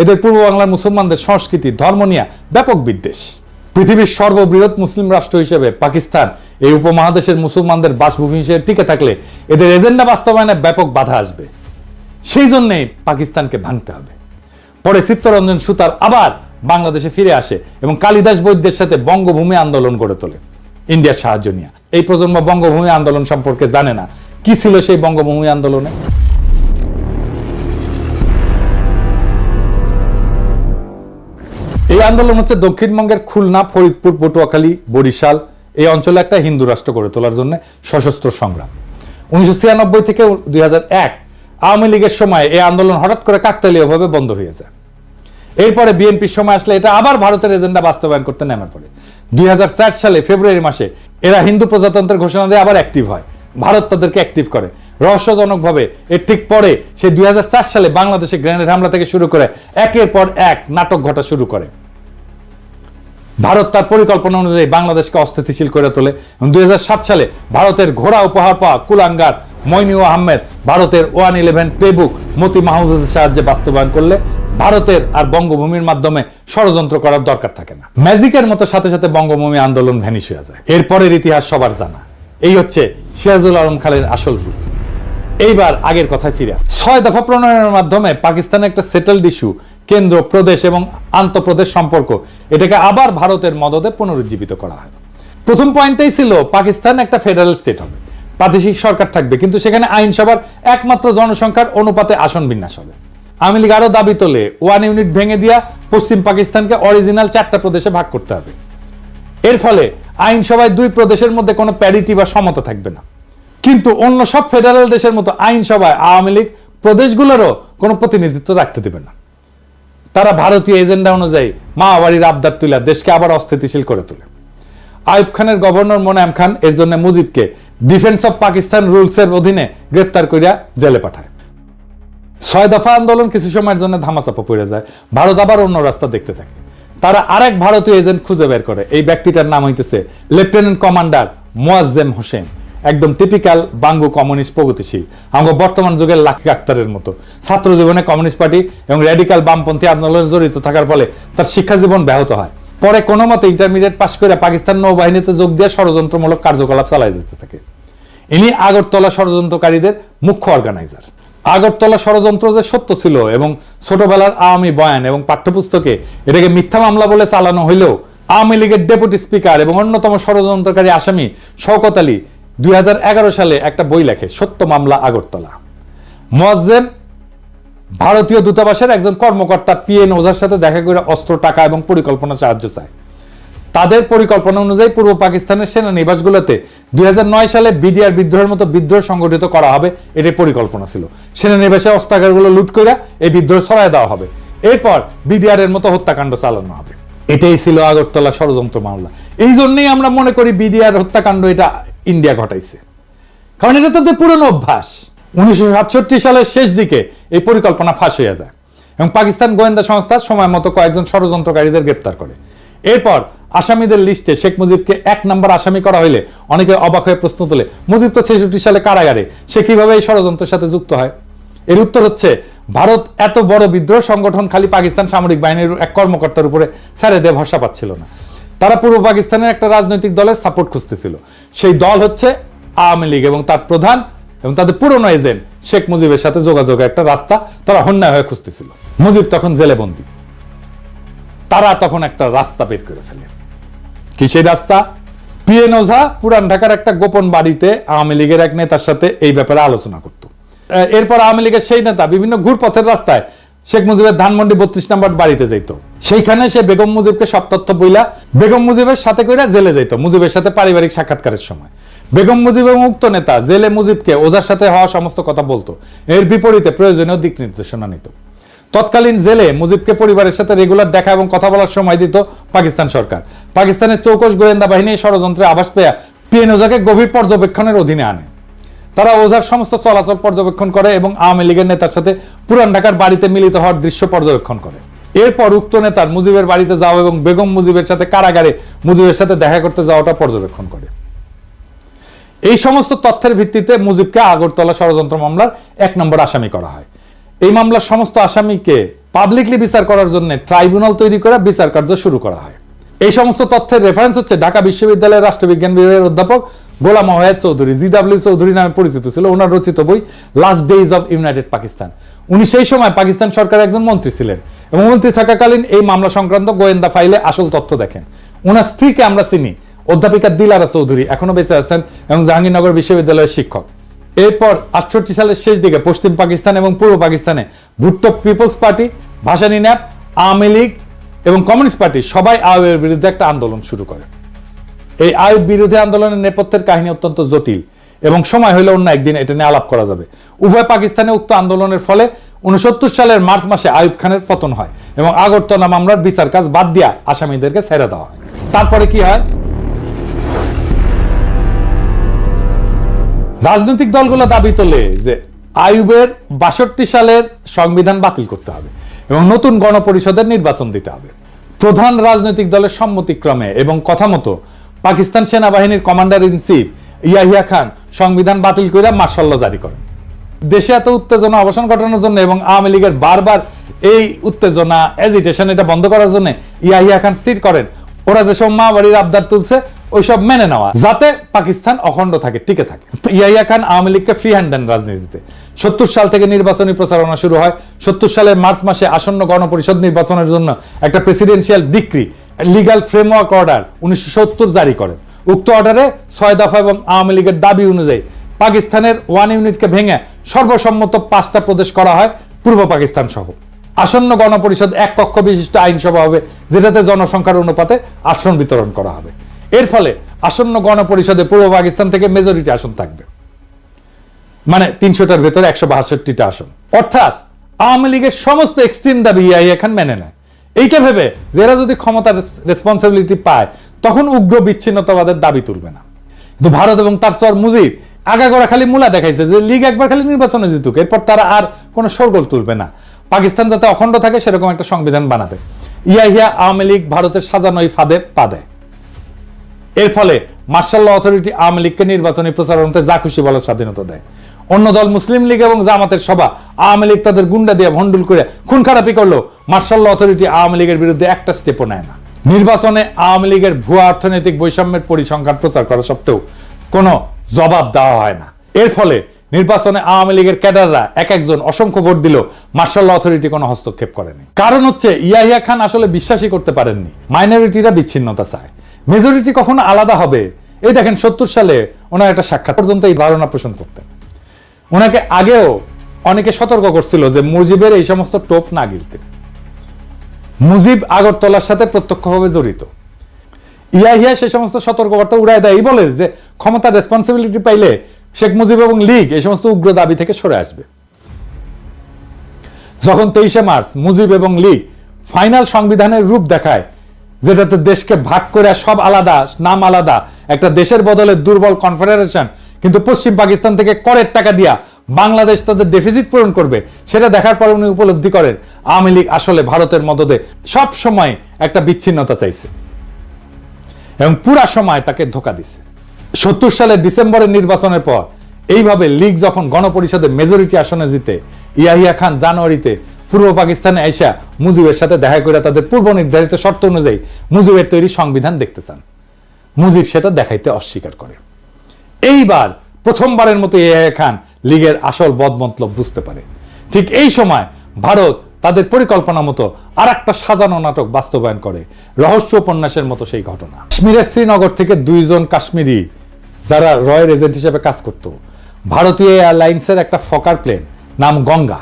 এদের পূর্ব বাংলার মুসলমানদের সংস্কৃতি, ধর্ম নিয়ে ব্যাপক বিদ্বেষ। পৃথিবীর সর্ববৃহৎ মুসলিম রাষ্ট্র হিসেবে পাকিস্তান এই উপমহাদেশের মুসলমানদের বাসভূমি হিসেবে টিকে থাকলে এদের এজেন্ডা বাস্তবায়নে ব্যাপক বাধা আসবে। সেই জন্যই পাকিস্তানকে ভাঙতে হবে। পরে চিত্তরঞ্জন সুতার আবার বাংলাদেশে ফিরে আসে এবং কালিদাস বৈদ্যের সাথে বঙ্গভূমি আন্দোলন গড়ে তোলে ইন্ডিয়ার সাহায্য নিয়ে। এই প্রজন্ম বঙ্গভূমি আন্দোলন সম্পর্কে জানে না। কি ছিল সেই বঙ্গভূমি আন্দোলনে? এই আন্দোলন হচ্ছে দক্ষিণবঙ্গের খুলনা, ফরিদপুর, পটুয়াখালী, বরিশাল এই অঞ্চলে একটা হিন্দু রাষ্ট্র গড়ে তোলার জন্য সশস্ত্র সংগ্রাম। 1996 থেকে 2001 আওয়ামী লীগের সময় এই আন্দোলন হঠাৎ করে কাকতালীয়ভাবে বন্ধ হয়ে যায় এরপরে বিএনপির সময় আসলে এটা আবার ভারতের এজেন্ডা বাস্তবায়ন করতে নেমে পড়ে। 2004 সালে ফেব্রুয়ারি মাসে এরা হিন্দু প্রজাতন্ত্রের ঘোষণা দিয়ে আবার অ্যাক্টিভ হয়, ভারত তাদেরকে অ্যাক্টিভ করে রহস্যজনকভাবে। এর ঠিক পরে সে 2004 সালে বাংলাদেশে গ্রেনেড হামলা থেকে শুরু করে একের পর এক নাটক ঘটা শুরু করে। ভারত তার পরিকল্পনা অনুযায়ী বাংলাদেশকে অস্থিতিশীল করে তোলে এবং 2007 সালে ভারতের ঘোড়া উপহার পাওয়া কুলাঙ্গার মইনুল আহমেদ ভারতের 111 প্লেবুক মতি মাহমুদের সাহায্যে বাস্তবায়ন করলে ভারতের আর বঙ্গভূমির মাধ্যমে ষড়যন্ত্র করার দরকার থাকে না। ম্যাজিকের মতো সাথে সাথে বঙ্গভূমি আন্দোলন ভ্যানিশ হয়ে যায়। এরপরের ইতিহাস সবার জানা। এই হচ্ছে সিরাজুল আলম খানের আসল রূপ। এইবার আগের কথায় ফিরে 6 দফা প্রণয়নের মাধ্যমে পাকিস্তানের একটা সেটেলড ইস্যু, কেন্দ্র প্রদেশ এবং আন্তঃপ্রদেশ সম্পর্ক, এটাকে আবার ভারতের মদদে পুনরুজ্জীবিত করা হয়। প্রথম পয়েন্টটাই ছিল পাকিস্তান একটা ফেডারেল স্টেট হবে, প্রাদেশিক সরকার থাকবে, কিন্তু সেখানে আইনসভার একমাত্র জনসংখ্যার অনুপাতে আসন বিন্যাস হবে। আওয়ামী লীগ আরো দাবি তোলে 1 ইউনিট ভেঙে দিয়া পশ্চিম পাকিস্তানকে অরিজিনাল 4টা প্রদেশে ভাগ করতে হবে। এর ফলে আইনসভায় 2 প্রদেশের মধ্যে কোনো প্যারিটি বা সমতা থাকবে না। কিন্তু অন্য সব ফেডারেল দেশের মতো আইনসভায় আওয়ামী লীগ প্রদেশগুলোরও কোনো প্রতিনিধিত্ব রাখতে দেবে না। তারা ভারতীয় এজেন্ডা অনুযায়ী মাওবাড়ির আবদার তুলে দেশকে আবার অস্থিতিশীল করে তোলে। আইয়ুব খানের গভর্নর মোনায়েম খান এর জন্য মুজিবকে ডিফেন্স অফ পাকিস্তান রুলস এর অধীনে গ্রেপ্তার করিয়া জেলে পাঠায়। 6 দফা আন্দোলন কিছু সময়ের জন্য ধামাচাপা পড়ে যায়। ভারত আবার অন্য রাস্তা দেখতে থাকে। তারা আরেক ভারতীয় এজেন্ট খুঁজে বের করে। এই ব্যক্তিটার নাম হইতেছে লেফটেন্যান্ট কমান্ডার মোয়াজ্জেম হোসেন, একদম টিপিক্যাল বাঙ্গু কমিউনিস্ট প্রগতিশীল, আমরা বর্তমান যুগের লাকি আক্তারের মতো। ছাত্র জীবনে কমিউনিস্ট পার্টি এবং র্যাডিক্যাল বামপন্থী আন্দোলনে জড়িত থাকার ফলে তার শিক্ষা জীবন ব্যাহত হয়। পরে কোনো মতে ইন্টারমিডিয়েট পাশ করে পাকিস্তান নৌবাহিনীতে যোগ দিয়ে ষড়যন্ত্রমূলক কার্যকলাপ চালাই যেতে থাকে। ইনি আগরতলা ষড়যন্ত্রকারীদের মুখ্য অর্গানাইজার। আগরতলা ষড়যন্ত্র যে সত্য ছিল এবং ছোটবেলার আওয়ামী বয়ান এবং পাঠ্যপুস্তকে এটাকে মিথ্যা মামলা বলে চালানো হইলেও আওয়ামী লীগের ডেপুটি স্পিকার এবং অন্যতম ষড়যন্ত্রকারী আসামি শওকত আলী 2011 সালে একটা বই লেখে, সত্য মামলা আগরতলা। মোয়াজ্জেম ভারতীয় দূতাবাসের একজন কর্মকর্তা পিএন ওঝার সাথে দেখা করে অস্ত্র, টাকা এবং পরিকল্পনা সাহায্য চায়। তাদের পরিকল্পনা অনুযায়ী পূর্ব পাকিস্তানের সেনানিবাসগুলোতে 2009 সালে বিডিআর বিদ্রোহের মতো বিদ্রোহ সংগঠিত করা হবে, এটাই পরিকল্পনা ছিল। সেনানিবাসের অস্ত্রাগারগুলো লুট করে এই বিদ্রোহ ছড়ায় দেওয়া হবে, এরপর বিডিআর এর মতো হত্যাকাণ্ড চালানো হবে। এটাই ছিল আগরতলা ষড়যন্ত্র মামলা। এই জন্যই আমরা মনে করি বিডিআর হত্যাকাণ্ড এটা ইন্ডিয়া ঘটাইছে, কারণ এটা তাদের পুরনো অভ্যাস। 1967 সালের শেষ দিকে এই পরিকল্পনা ফাঁস হয়ে যায় এবং পাকিস্তান গোয়েন্দা সংস্থা সময় মতো কয়েকজন ষড়যন্ত্রকারীদের গ্রেপ্তার করে। এরপর আসামিদের লিস্টে শেখ মুজিবকে 1 নম্বর আসামি করা হইলে অনেকে অবাক হয়ে প্রশ্ন তোলে, মুজিব তো 66 সালে কারাগারে, সে কিভাবে এই ষড়যন্ত্রের সাথে যুক্ত হয়? এর উত্তর হচ্ছে, ভারত এত বড় বিদ্রোহ সংগঠন খালি পাকিস্তান সামরিক বাহিনীর এক কর্মকর্তার উপরে ছেড়ে দিয়ে ভরসা পাচ্ছিল না। তারা পূর্ব পাকিস্তানের একটা রাজনৈতিক দলের সাপোর্ট খুঁজতেছিল। সেই দল হচ্ছে আওয়ামী লীগ এবং তার প্রধান এবং তাদের পুরনো এজেন্ট শেখ মুজিবের সাথে যোগাযোগের একটা রাস্তা তারা হন্যায় হয়ে খুঁজতেছিল। মুজিব তখন জেলে বন্দী। তারা তখন একটা রাস্তা বের করে ফেলে। কি সেই রাস্তা? পিএন ওঝা পুরান ঢাকার একটা গোপন বাড়িতে আওয়ামী লীগের এক নেতার সাথে এই ব্যাপারে আলোচনা করত। এরপর আওয়ামী লীগের সেই নেতা বিভিন্ন ঘুরপথের রাস্তায় শেখ মুজিবের ধানমন্ডি 32 নম্বর বাড়িতে যাইতো। সেইখানে সে বেগম মুজিবকে সব তথ্য বইলা বেগম মুজিবের সাথে কইরা জেলে যাইতো মুজিবের সাথে পারিবারিক সাক্ষাৎকারের সময়। বেগম মুজিব এবং উক্ত নেতা জেলে মুজিবকে ওঝার সাথে হওয়া সমস্ত কথা বলতো, এর বিপরীতে প্রয়োজনীয় দিক নির্দেশনা নিত। তৎকালীন জেলে মুজিবকে পরিবারের সাথে রেগুলার দেখা এবং কথা বলার সময় দিত পাকিস্তান সরকার। পাকিস্তানের চৌকস গোয়েন্দা বাহিনী ষড়যন্ত্রে আভাস পেয়ে পিএন ওঝাকে গভীর পর্যবেক্ষণের অধীনে আনে। তারা ওঝার সমস্ত চলাচল পর্যবেক্ষণ করে এবং আওয়ামী লীগের নেতার সাথে পুরান ঢাকার বাড়িতে মিলিত হওয়ার দৃশ্য পর্যবেক্ষণ করে। এরপর উক্ত নেতার মুজিবের বাড়িতে যাওয়া এবং বেগম মুজিবের সাথে কারাগারে মুজিবের সাথে দেখা করতে যাওয়াটা পর্যবেক্ষণ করে। এই সমস্ত তথ্যের ভিত্তিতে মুজিবকে আগরতলা ষড়যন্ত্র মামলার 1 নম্বর আসামি করা হয়। এই মামলার সমস্ত আসামিকে পাবলিকলি বিচার করার জন্য ট্রাইব্যুনাল তৈরি করে বিচার কার্য শুরু করা হয়। এই সমস্ত তথ্যের রেফারেন্স হচ্ছে ঢাকা বিশ্ববিদ্যালয়ের রাষ্ট্রবিজ্ঞান বিভাগের অধ্যাপক গোলাম ওয়াহেদ চৌধুরী, জিডব্লিউ চৌধুরী নামে পরিচিত ছিল, ওনার রচিত বই last days of United Pakistan. উনি সেই সময় পাকিস্তান সরকারের একজন মন্ত্রী ছিলেন এবং মন্ত্রী থাকাকালীন এই মামলা সংক্রান্ত গোয়েন্দা ফাইলে আসল তথ্য দেখেন। ওনার স্ত্রীকে আমরা চিনি, অধ্যাপিকা দিলারা চৌধুরী, এখনো বেঁচে আছেন এবং জাহাঙ্গীরনগর বিশ্ববিদ্যালয়ের শিক্ষক। এরপর 68 সালের শেষ দিকে পশ্চিম পাকিস্তান এবং পূর্ব পাকিস্তানে Bhutto Peoples Party, Bhashani NAP, Awami League এবং কমিউনিস্ট পার্টি সবাই আইয়ুবের বিরুদ্ধে একটা আন্দোলন শুরু করে। এই আইয়ুব বিরোধী আন্দোলনের নেপথ্যের কাহিনী অত্যন্ত জটিল এবং সময় হইলে অন্য একদিন এটা নিয়ে আলাপ করা যাবে। উভয় পাকিস্তানে উক্ত আন্দোলনের ফলে 69 সালের মার্চ মাসে আইয়ুব খানের পতন হয় এবং আগরতলা মামলার বিচার কাজ বাদ দিয়া আসামিদেরকে ছেড়ে দেওয়া হয়। তারপরে কি হয়, রাজনৈতিক দলগুলো দাবি তোলে যে আইয়ুবের ৬২ সালের সংবিধান বাতিল করতে হবে এবং নতুন গণপরিষদের নির্বাচন দিতে হবে। প্রধান রাজনৈতিক দলের সম্মতিক্রমে এবং কথা মতো পাকিস্তান সেনাবাহিনীর commander in chief Yahya Khan সংবিধান বাতিল করে মার্শাল ল জারি করেন। দেশে এত উত্তেজনা অবসান ঘটানোর জন্য এবং আওয়ামী লীগের বারবার এই উত্তেজনা এজিটেশন এটা বন্ধ করার জন্য ইয়াহিয়া খান স্থির করেন ওরা যেসব মা বাড়ির আবদার তুলছে ওইসব মেনে নেওয়া, যাতে পাকিস্তান অখণ্ড থাকে, টিকে থাকে। ইয়াহিয়া খান আওয়ামী লীগকে ফ্রি হ্যান্ড দেন রাজনীতিতে। ৭০ সাল থেকে নির্বাচনী প্রচারণা শুরু হয়। ৭০ সালের মার্চ মাসে আসন্ন গণপরিষদ নির্বাচনের জন্য একটা presidential decree legal framework order ১৯৭০ জারি করেন। উক্ত অর্ডারে ৬ দফা এবং আওয়ামী লীগের দাবি অনুযায়ী পাকিস্তানের 1 ইউনিটকে ভেঙে সর্বসম্মত ৫টা প্রদেশ করা হয়, পূর্ব পাকিস্তান সহ। আসন্ন গণপরিষদ এক কক্ষ বিশিষ্ট আইনসভা হবে, যেটাতে জনসংখ্যার অনুপাতে আসন বিতরণ করা হবে। এর ফলে আসন্ন গণপরিষদে পূর্ব পাকিস্তান থেকে মেজরিটি আসন থাকবে, মানে ৩০০টার ভেতরে ১৬২টা আসন। অর্থাৎ আওয়ামী লীগের সমস্ত এক্সট্রিম দাবি ইয়াহিয়া খান মেনে নেয়। এইটা ভেবে যে এরা যদি ক্ষমতার রেসপন্সিবিলিটি পায় তখন উগ্র বিচ্ছিন্নতাবাদের দাবি তুলবে না। কিন্তু ভারত এবং তার সর মুজিব আগাগোড়া খালি মূলা দেখাইছে যে লীগ একবার খালি নির্বাচনে জিতুক, এরপর তারা আর কোনো শোরগোল তুলবে না, পাকিস্তান যাতে অখণ্ড থাকে সেরকম একটা সংবিধান বানাবে। ইয়াহিয়া আওয়ামী লীগ ভারতের সাজানো এই ফাঁদে পা দেয়। এর ফলে মার্শাল ল অথরিটি আওয়ামী লীগকে নির্বাচনী প্রচারণাতে যা খুশি বলার স্বাধীনতা দেয়। অন্য দল মুসলিম লীগ এবং জামাতের সভা আওয়ামী লীগ তাদের গুন্ডা দিয়ে ভন্ডুল করে খুন খারাপি করলো, মার্শাল ল অথরিটি আওয়ামী লীগের বিরুদ্ধে একটা স্টেপও নেয় না। নির্বাচনে আওয়ামী লীগের ভুয়া অর্থনৈতিক বৈষম্যের পরিসংখ্যান প্রচার করা সত্ত্বেও কোনো জবাব দেওয়া হয় না। এর ফলে নির্বাচনে আওয়ামী লীগের ক্যাডাররা এক একজন অসংখ্য ভোট দিল, মার্শাল ল অথরিটি কোনো হস্তক্ষেপ করেনি। কারণ হচ্ছে ইয়াহিয়া খান আসলে বিশ্বাসই করতে পারেননি মাইনরিটিরা বিচ্ছিন্নতা চায়, মেজরিটি কখনো আলাদা হবে। এই দেখেন ৭০ সালে ওনার একটা সাক্ষাৎ পর্যন্ত এই ধারণা পোষণ করতেন। ওনাকে আগেও অনেকে সতর্ক করছিল যে মুজিবের এই সমস্ত টোপ না গিলতে। মুজিব আগরতলার সাথে প্রত্যক্ষভাবে জড়িত। ইয়াহিয়া সেই সমস্ত সতর্কবার্তা উড়ায় দেয়, বলে যে ক্ষমতার রেসপন্সিবিলিটি পাইলে শেখ মুজিব এবং লীগ এই সমস্ত উগ্র দাবি থেকে সরে আসবে। যখন ২৩শে মার্চ মুজিব এবং লীগ ফাইনাল সংবিধানের রূপ দেখায়, যেটাতে দেশকে ভাগ করে সব আলাদা, নাম আলাদা, একটা দেশের বদলে দুর্বল কনফেডারেশন, কিন্তু পশ্চিম পাকিস্তান থেকে করের টাকা দিয়া বাংলাদেশ তাদের ডেফিসিট পূরণ করবে, সেটা দেখার পর উনি উপলব্ধি করেন আওয়ামী লীগ আসলে ভারতের মদদে সব সময় একটা বিচ্ছিন্নতা চাইছে এবং পুরা সময় তাকে ধোঁকা দিছে। ৭০ সালের ডিসেম্বরের নির্বাচনের পর এইভাবে লীগ যখন গণপরিষদে মেজরিটি আসনে জিতে, ইয়াহিয়া খান জানুয়ারিতে পূর্ব পাকিস্তানে আইসা মুজিবের সাথে দেখা করে তাদের পূর্ব নির্ধারিত শর্ত অনুযায়ী মুজিবের তৈরি সংবিধান দেখতে চান। মুজিব সেটা দেখাইতে অস্বীকার করে। এইবার প্রথমবারের মতো ইয়াহিয়া খান লীগের আসল বদমতলব বুঝতে পারে। ঠিক এই সময় ভারত তাদের পরিকল্পনা মতো আর একটা সাজানো নাটক বাস্তবায়ন করে, রহস্য উপন্যাসের মতো সেই ঘটনা। কাশ্মীরের শ্রীনগর থেকে 2 জন কাশ্মীরি যারা রয়ের এজেন্ট হিসেবে কাজ করত, ভারতীয় এয়ারলাইন্সের একটা ফকার প্লেন নাম গঙ্গা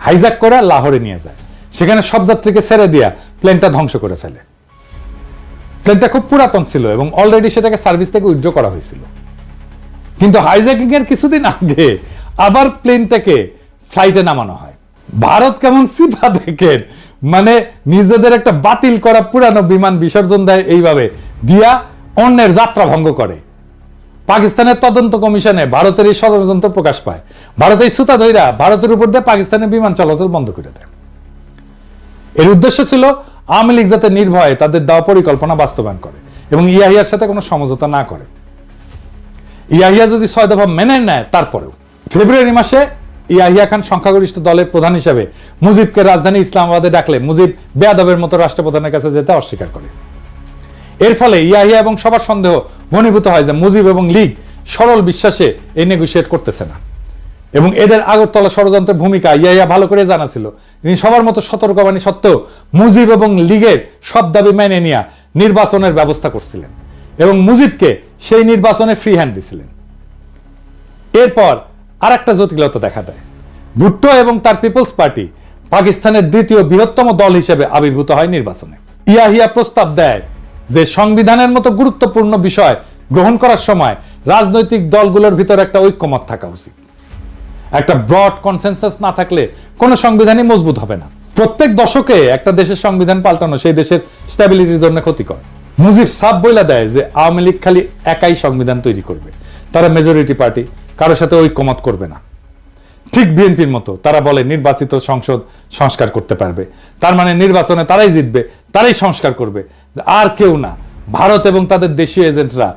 হাইজ্যাক করে লাহোরে নিয়ে যায়। সেখানে সব যাত্রীকে ছেড়ে দিয়া প্লেনটা ধ্বংস করে ফেলে। প্লেনটা খুব পুরাতন ছিল এবং অলরেডি সেটাকে সার্ভিস থেকে উইথড্র করা হয়েছিল। কিন্তু হাইজ্যাকিং এর কিছুদিন আগে আবার প্লেনটাকে ফ্লাইটে নামানো হয়। ভারত কেমন সিপা দেখেন, মানে নিজেদের একটা বাতিল করা পুরানো বিমান বিসর্জন দেয় এইভাবে দিয়া অন্যের যাত্রা ভঙ্গ করে। পাকিস্তানের তদন্ত কমিশনে ভারতের এই ষড়যন্ত্র প্রকাশ পায়। ভারত এই সুতা ধইরা ভারতের উপর দিয়ে পাকিস্তানের বিমান চলাচল বন্ধ করে দেয়। এর উদ্দেশ্য ছিল আওয়ামী লীগ যাতে নির্ভয়ে তাদের দেওয়া পরিকল্পনা বাস্তবায়ন করে এবং ইয়াহিয়ার সাথে কোনো সমঝোতা না করে। ইয়াহিয়া যদি 6 দফা মেনে নেয়, তারপরেও ফেব্রুয়ারি মাসে ইয়াহিয়া খান সংখ্যাগরিষ্ঠ দলের প্রধান হিসেবে মুজিবকে রাজধানী ইসলামাবাদে ডাকলে মুজিব বেয়াদবের মতো রাষ্ট্রপ্রধানের কাছে যেতে অস্বীকার করে। এর ফলে ইয়াহিয়া এবং সবার সন্দেহ ঘনীভূত হয় যে মুজিব এবং লীগ সরল বিশ্বাসে এই নেগোশিয়েট করতেছে না এবং এদের আগরতলা ষড়যন্ত্রের ভূমিকা ইয়াহিয়া ভালো করে জানা ছিল। তিনি সবার মতো সতর্কবাণী সত্ত্বেও মুজিব এবং লীগের সব দাবি মেনে নিয়ে নির্বাচনের ব্যবস্থা করছিলেন এবং মুজিবকে সেই নির্বাচনে ফ্রি হ্যান্ড দিছিলেন। এরপর আর একটা জটিলতা দেখা দেয়। ভুট্টো এবং তার পিপলস পার্টি পাকিস্তানের দ্বিতীয় বৃহত্তম দল হিসেবে আবির্ভূত হয় নির্বাচনে। ইয়াহিয়া প্রস্তাব দেয় যে সংবিধানের মতো গুরুত্বপূর্ণ বিষয় গ্রহণ করার সময় রাজনৈতিক দলগুলোর ভিতরে একটা ঐক্যমত থাকা উচিত। একটা ব্রড কনসেনসাস না থাকলে কোনো সংবিধানই মজবুত হবে না। প্রত্যেক দশকে একটা দেশের সংবিধান পাল্টানো সেই দেশের স্ট্যাবিলিটির জন্য ক্ষতিকর। মুজিব সাফ বইলা দেয় যে আওয়ামী লীগ খালি একাই সংবিধান তৈরি করবে, তারা মেজরিটি পার্টি, কারোর সাথে ঐকমত করবে না। ঠিক বিএনপির মতো তারা বলে নির্বাচিত সংসদ সংস্কার করতে পারবে, তার মানে নির্বাচনে তারাই জিতবে, তারাই সংস্কার করবে, আর কেউ না। ভারত এবং তাদের দেশীয় এজেন্টরা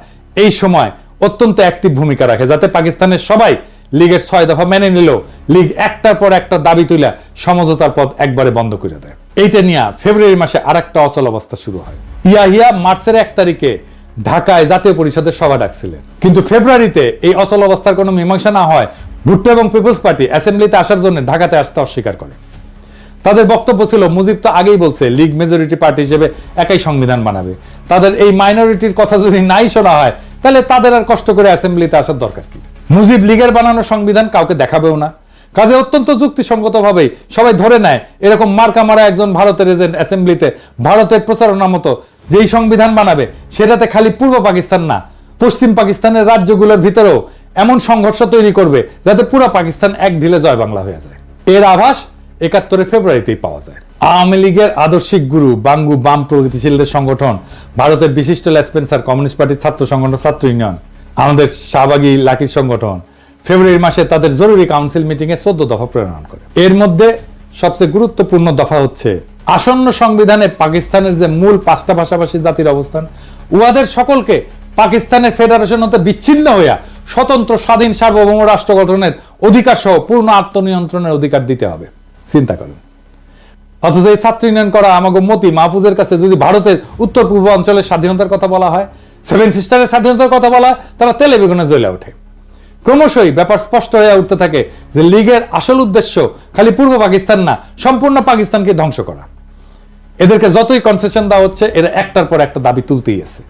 এই সময় অত্যন্ত অ্যাক্টিভ ভূমিকা রাখে, যাতে পাকিস্তানের সবাই লীগের 6 দফা মেনে নিলেও লীগ একটার পর একটা দাবি তুলে সমঝোতার পথ একবারে বন্ধ করে দেয়। এইটা নিয়ে ফেব্রুয়ারি মাসে আরেকটা অচল অবস্থা শুরু হয়। ইয়াহিয়া মার্চের 1 তারিখে ঢাকায় জাতীয় পরিষদের সভা ডাকছিলেন, কিন্তু ফেব্রুয়ারিতে এই অচল অবস্থার কোনো মীমাংসা না হয় ভুট্টো এবং পিপলস পার্টি অ্যাসেম্বলিতে আসার জন্য ঢাকাতে আসতে অস্বীকার করে। তাদের বক্তব্য ছিল, মুজিব তো আগেই বলছে লীগ মেজরিটি পার্টি হিসেবে একাই সংবিধান বানাবে, তাদের এই মাইনরিটির কথা যদি নাই শোনা হয় তাহলে তাদের আর কষ্ট করে অ্যাসেম্বলিতে আসার দরকার কি। মুজিব লীগের বানানো সংবিধান কাউকে দেখাবেও না, কাজে অত্যন্ত যুক্তিসঙ্গত ভাবেই সবাই ধরে নেয় এরকম মার্কা মারা একজন ভারতের এজেন্ট অ্যাসেম্বলিতে ভারতের প্রচারণা মতো যেই সংবিধান বানাবে সেটাতে খালি পূর্ব পাকিস্তান না, পশ্চিম পাকিস্তানের রাজ্যগুলোর ভিতরেও এমন সংঘর্ষ তৈরি করবে যাতে পুরো পাকিস্তান এক ঢিলে জয় বাংলা হয়ে যায়। এর আভাস 71 ফেব্রুয়ারিতেই পাওয়া যায়। আওয়ামী লীগের আদর্শিক গুরু বাঙ্গু বাম প্রগতিশীলদের সংগঠন, ভারতের বিশিষ্ট লেসপেন্সার, কমিউনিস্ট পার্টির ছাত্র সংগঠন ছাত্র ইউনিয়ন, আমাদের শাহবাগী লাকির সংগঠন ফেব্রুয়ারি মাসে তাদের জরুরি কাউন্সিল মিটিং এ 14 দফা প্রণয়ন করে। এর মধ্যে সবচেয়ে গুরুত্বপূর্ণ দফা হচ্ছে আসন্ন সংবিধানে পাকিস্তানের যে মূল 5টা ভাষাভাষী জাতির অবস্থান, উহাদের সকলকে পাকিস্তানের ফেডারেশন হতে বিচ্ছিন্ন হইয়া স্বতন্ত্র স্বাধীন সার্বভৌম রাষ্ট্র গঠনের অধিকার সহ পূর্ণ আত্মনিয়ন্ত্রণের অধিকার দিতে হবে। চিন্তা করেন, অথচ এই ছাত্র ইউনিয়ন করা আমাকে মতি মাহফুজের কাছে যদি ভারতের উত্তর পূর্ব অঞ্চলের স্বাধীনতার কথা বলা হয়, 7 সিস্টারের স্বাধীনতার কথা বলা হয়, তারা তেলে বেগুনে জ্বলে ওঠে। ক্রমশই ব্যাপার স্পষ্ট হয়ে উঠতে থাকে যে লীগের আসল উদ্দেশ্য খালি পূর্ব পাকিস্তান না, সম্পূর্ণ পাকিস্তানকে ধ্বংস করা। এদেরকে যতই কনসেশন দেওয়া হচ্ছে, এরা একটার পর একটা দাবি তুলতেই আছে,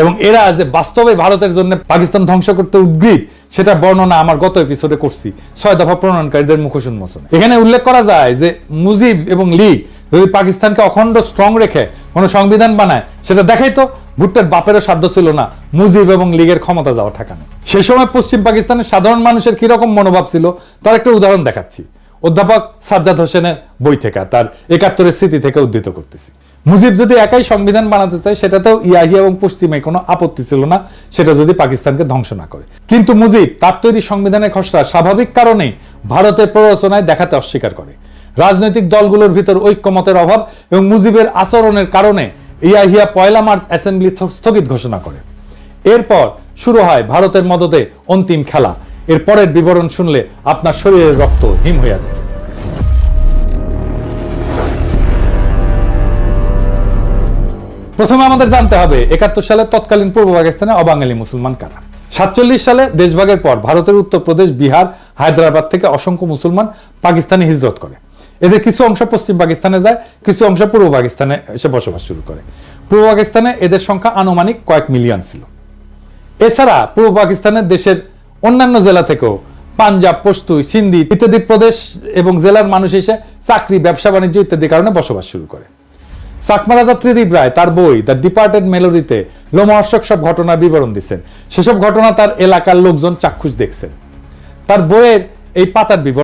এবং এরা যে বাস্তবে ভারতের জন্য পাকিস্তান ধ্বংস করতে উদ্গ্রীব সেটা বর্ণনা আমার গত এপিসোডে করছি 6 দফা প্রণয়নকারীদের মুখোশ উন্মোচনে। এখানে উল্লেখ করা যায় যে মুজিব এবং লীগ যদি পাকিস্তানকে অখণ্ড স্ট্রং রেখে কোনো সংবিধান বানায়, সেটা দেখাই তো ভুট্টোর বাপেরও সাধ্য ছিল না মুজিব এবং লীগের ক্ষমতা যাওয়া ঠেকানো। সেই সময় পশ্চিম পাকিস্তানের সাধারণ মানুষের কিরকম মনোভাব ছিল তার একটা উদাহরণ দেখাচ্ছি, অধ্যাপক সাজ্জাদ হোসেনের বই থেকে, তার 71 স্মৃতি থেকে উদ্ধৃত করতেছি। মুজিব যদি একাই সংবিধান বানাতে চায় সেটাতেও ইয়াহিয়া এবং পশ্চিমে কোনো আপত্তি ছিল না, সেটা যদি পাকিস্তানকে ধ্বংস না করে। কিন্তু মুজিব তার তৈরি সংবিধানের খসড়া স্বাভাবিক কারণেই ভারতের প্ররোচনায় দেখাতে অস্বীকার করে। রাজনৈতিক দলগুলোর ভিতর ঐক্যমতের অভাব এবং মুজিবের আচরণের কারণে ইয়াহিয়া 1 মার্চ অ্যাসেম্বলি স্থগিত ঘোষণা করে। এরপর শুরু হয় ভারতের মদতে অন্তিম খেলা। এর পরের বিবরণ শুনলে আপনার শরীরের রক্ত হিম হয়ে যায়। প্রথমে আমাদের জানতে হবে 71 সালে তৎকালীন পূর্ব পাকিস্তানে অবাঙালি মুসলমান কারা। 47 সালে দেশভাগের পর ভারতের উত্তরপ্রদেশ, বিহার, হায়দ্রাবাদ থেকে অসংখ্য মুসলমান পাকিস্তানে হিজরত করে। এদের কিছু অংশ পশ্চিম পাকিস্তানে যায়, কিছু অংশ পূর্ব পাকিস্তানে এসে বসবাস শুরু করে। পূর্ব পাকিস্তানে এদের সংখ্যা আনুমানিক কয়েক মিলিয়ন ছিল। এছাড়া পূর্ব পাকিস্তানের দেশের অন্যান্য জেলা থেকেও পাঞ্জাব, পশতু, সিন্ধি ইত্যাদি প্রদেশ এবং জেলার মানুষ এসে চাকরি, ব্যবসা বাণিজ্য ইত্যাদি কারণে বসবাস শুরু করে। চাকমা রাজা ত্রিদীপ রায় তার বই দ্য ডিপার্টেড মেলোডিতে লোমহর্ষক সব ঘটনার বিবরণ দিচ্ছেন। সেসব ঘটনা তার এলাকার লোকজন চাক্ষুষ দেখছেন। তার বইয়ের এই পাতার বিবরণ